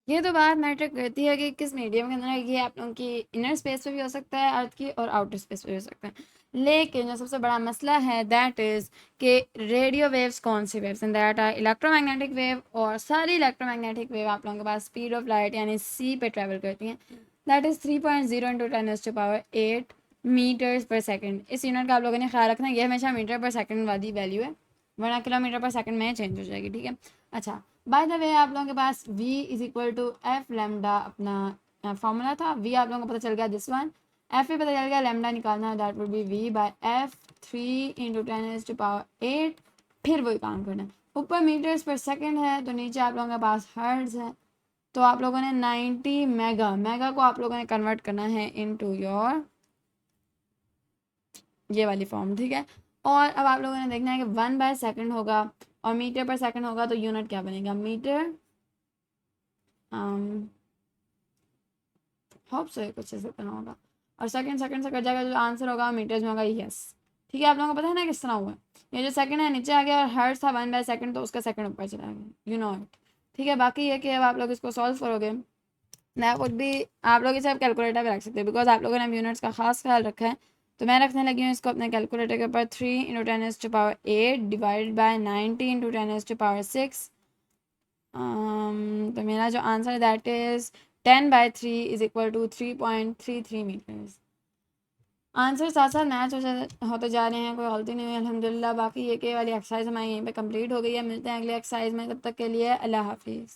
ये तो बात मैटर करती है कि किस मीडियम के अंदर है। ये आप लोगों की इनर स्पेस पे भी हो सकता है अर्थ की, और आउटर स्पेस पे भी हो सकता है। लेकिन जो सबसे बड़ा मसला है दैट इज़ कि रेडियो वेव्स कौन सी वेव्स हैं, दैट आर इलेक्ट्रोमैग्नेटिक वेव, और सारी इलेक्ट्रोमैग्नेटिक वेव आप लोगों के पास स्पीड ऑफ लाइट यानी सी पे ट्रैवल करती हैं, दैट इज़ 3.0 इंटू 10⁸ मीटर्स पर सेकेंड। इस यूनिट का आप लोगों ने ख्याल रखना, ये हमेशा मीटर पर सेकेंड वाली वैल्यू है, वरना किलोमीटर पर सेकेंड में चेंज हो जाएगी, ठीक है। अच्छा, बाय द वे आप लोगों के पास v is equal to f lambda अपना फॉर्मूला था। v आप लोगों को पता चल गया, दिस वन। f भी पता चल गया, लेमडा निकालना है, that would be v by f 3 into 10⁸। फिर वही काम करना है, ऊपर मीटर्स पर सेकंड है तो नीचे आप लोगों के पास हर्ट्ज है। तो आप लोगों ने 90 मेगा को आप लोगों ने कन्वर्ट करना है इनटू योर ये वाली फॉर्म, ठीक है। और अब आप लोगों ने देखना है कि 1/सेकंड होगा और मीटर पर सेकंड होगा, तो यूनिट क्या बनेगा, मीटर, होप सो कुछ ऐसे करना होगा, और सेकंड से कट जाएगा, जो आंसर होगा मीटर्स में होगा, यस, ठीक है। आप लोगों को पता है ना किस तरह हुआ, ये जो सेकंड है नीचे आ गया और हर्ट्ज था 1/सेकंड, तो उसका सेकंड ऊपर चला गया, यू नो इट, ठीक है। बाकी ये कि अब आप लोग इसको सॉल्व करोगे, ना कुछ भी आप लोग इसे अब कैलकुलेटर पे रख सकते हो, बिकॉज आप लोगों ने यूनिट्स का खास ख्याल रखा है। तो मैं रखने लगी हूँ इसको अपने कैलकुलेटर के ऊपर, 3 इंटू 10⁸ डिवाइडेड बाय 90 इंटू 10⁶। तो मेरा जो आंसर है that is 10/3 is equal to 3.33 metres. Answer साथ साथ मैच होते जा रहे हैं, कोई गलती नहीं हुई अल्हम्दुलिल्लाह। बाकी ये के वाली एक्सरसाइज हमारी यहीं पे कंप्लीट हो गई है। मिलते हैं अगले एक्सरसाइज में, तब तक के लिए अल्लाह हाफिज़।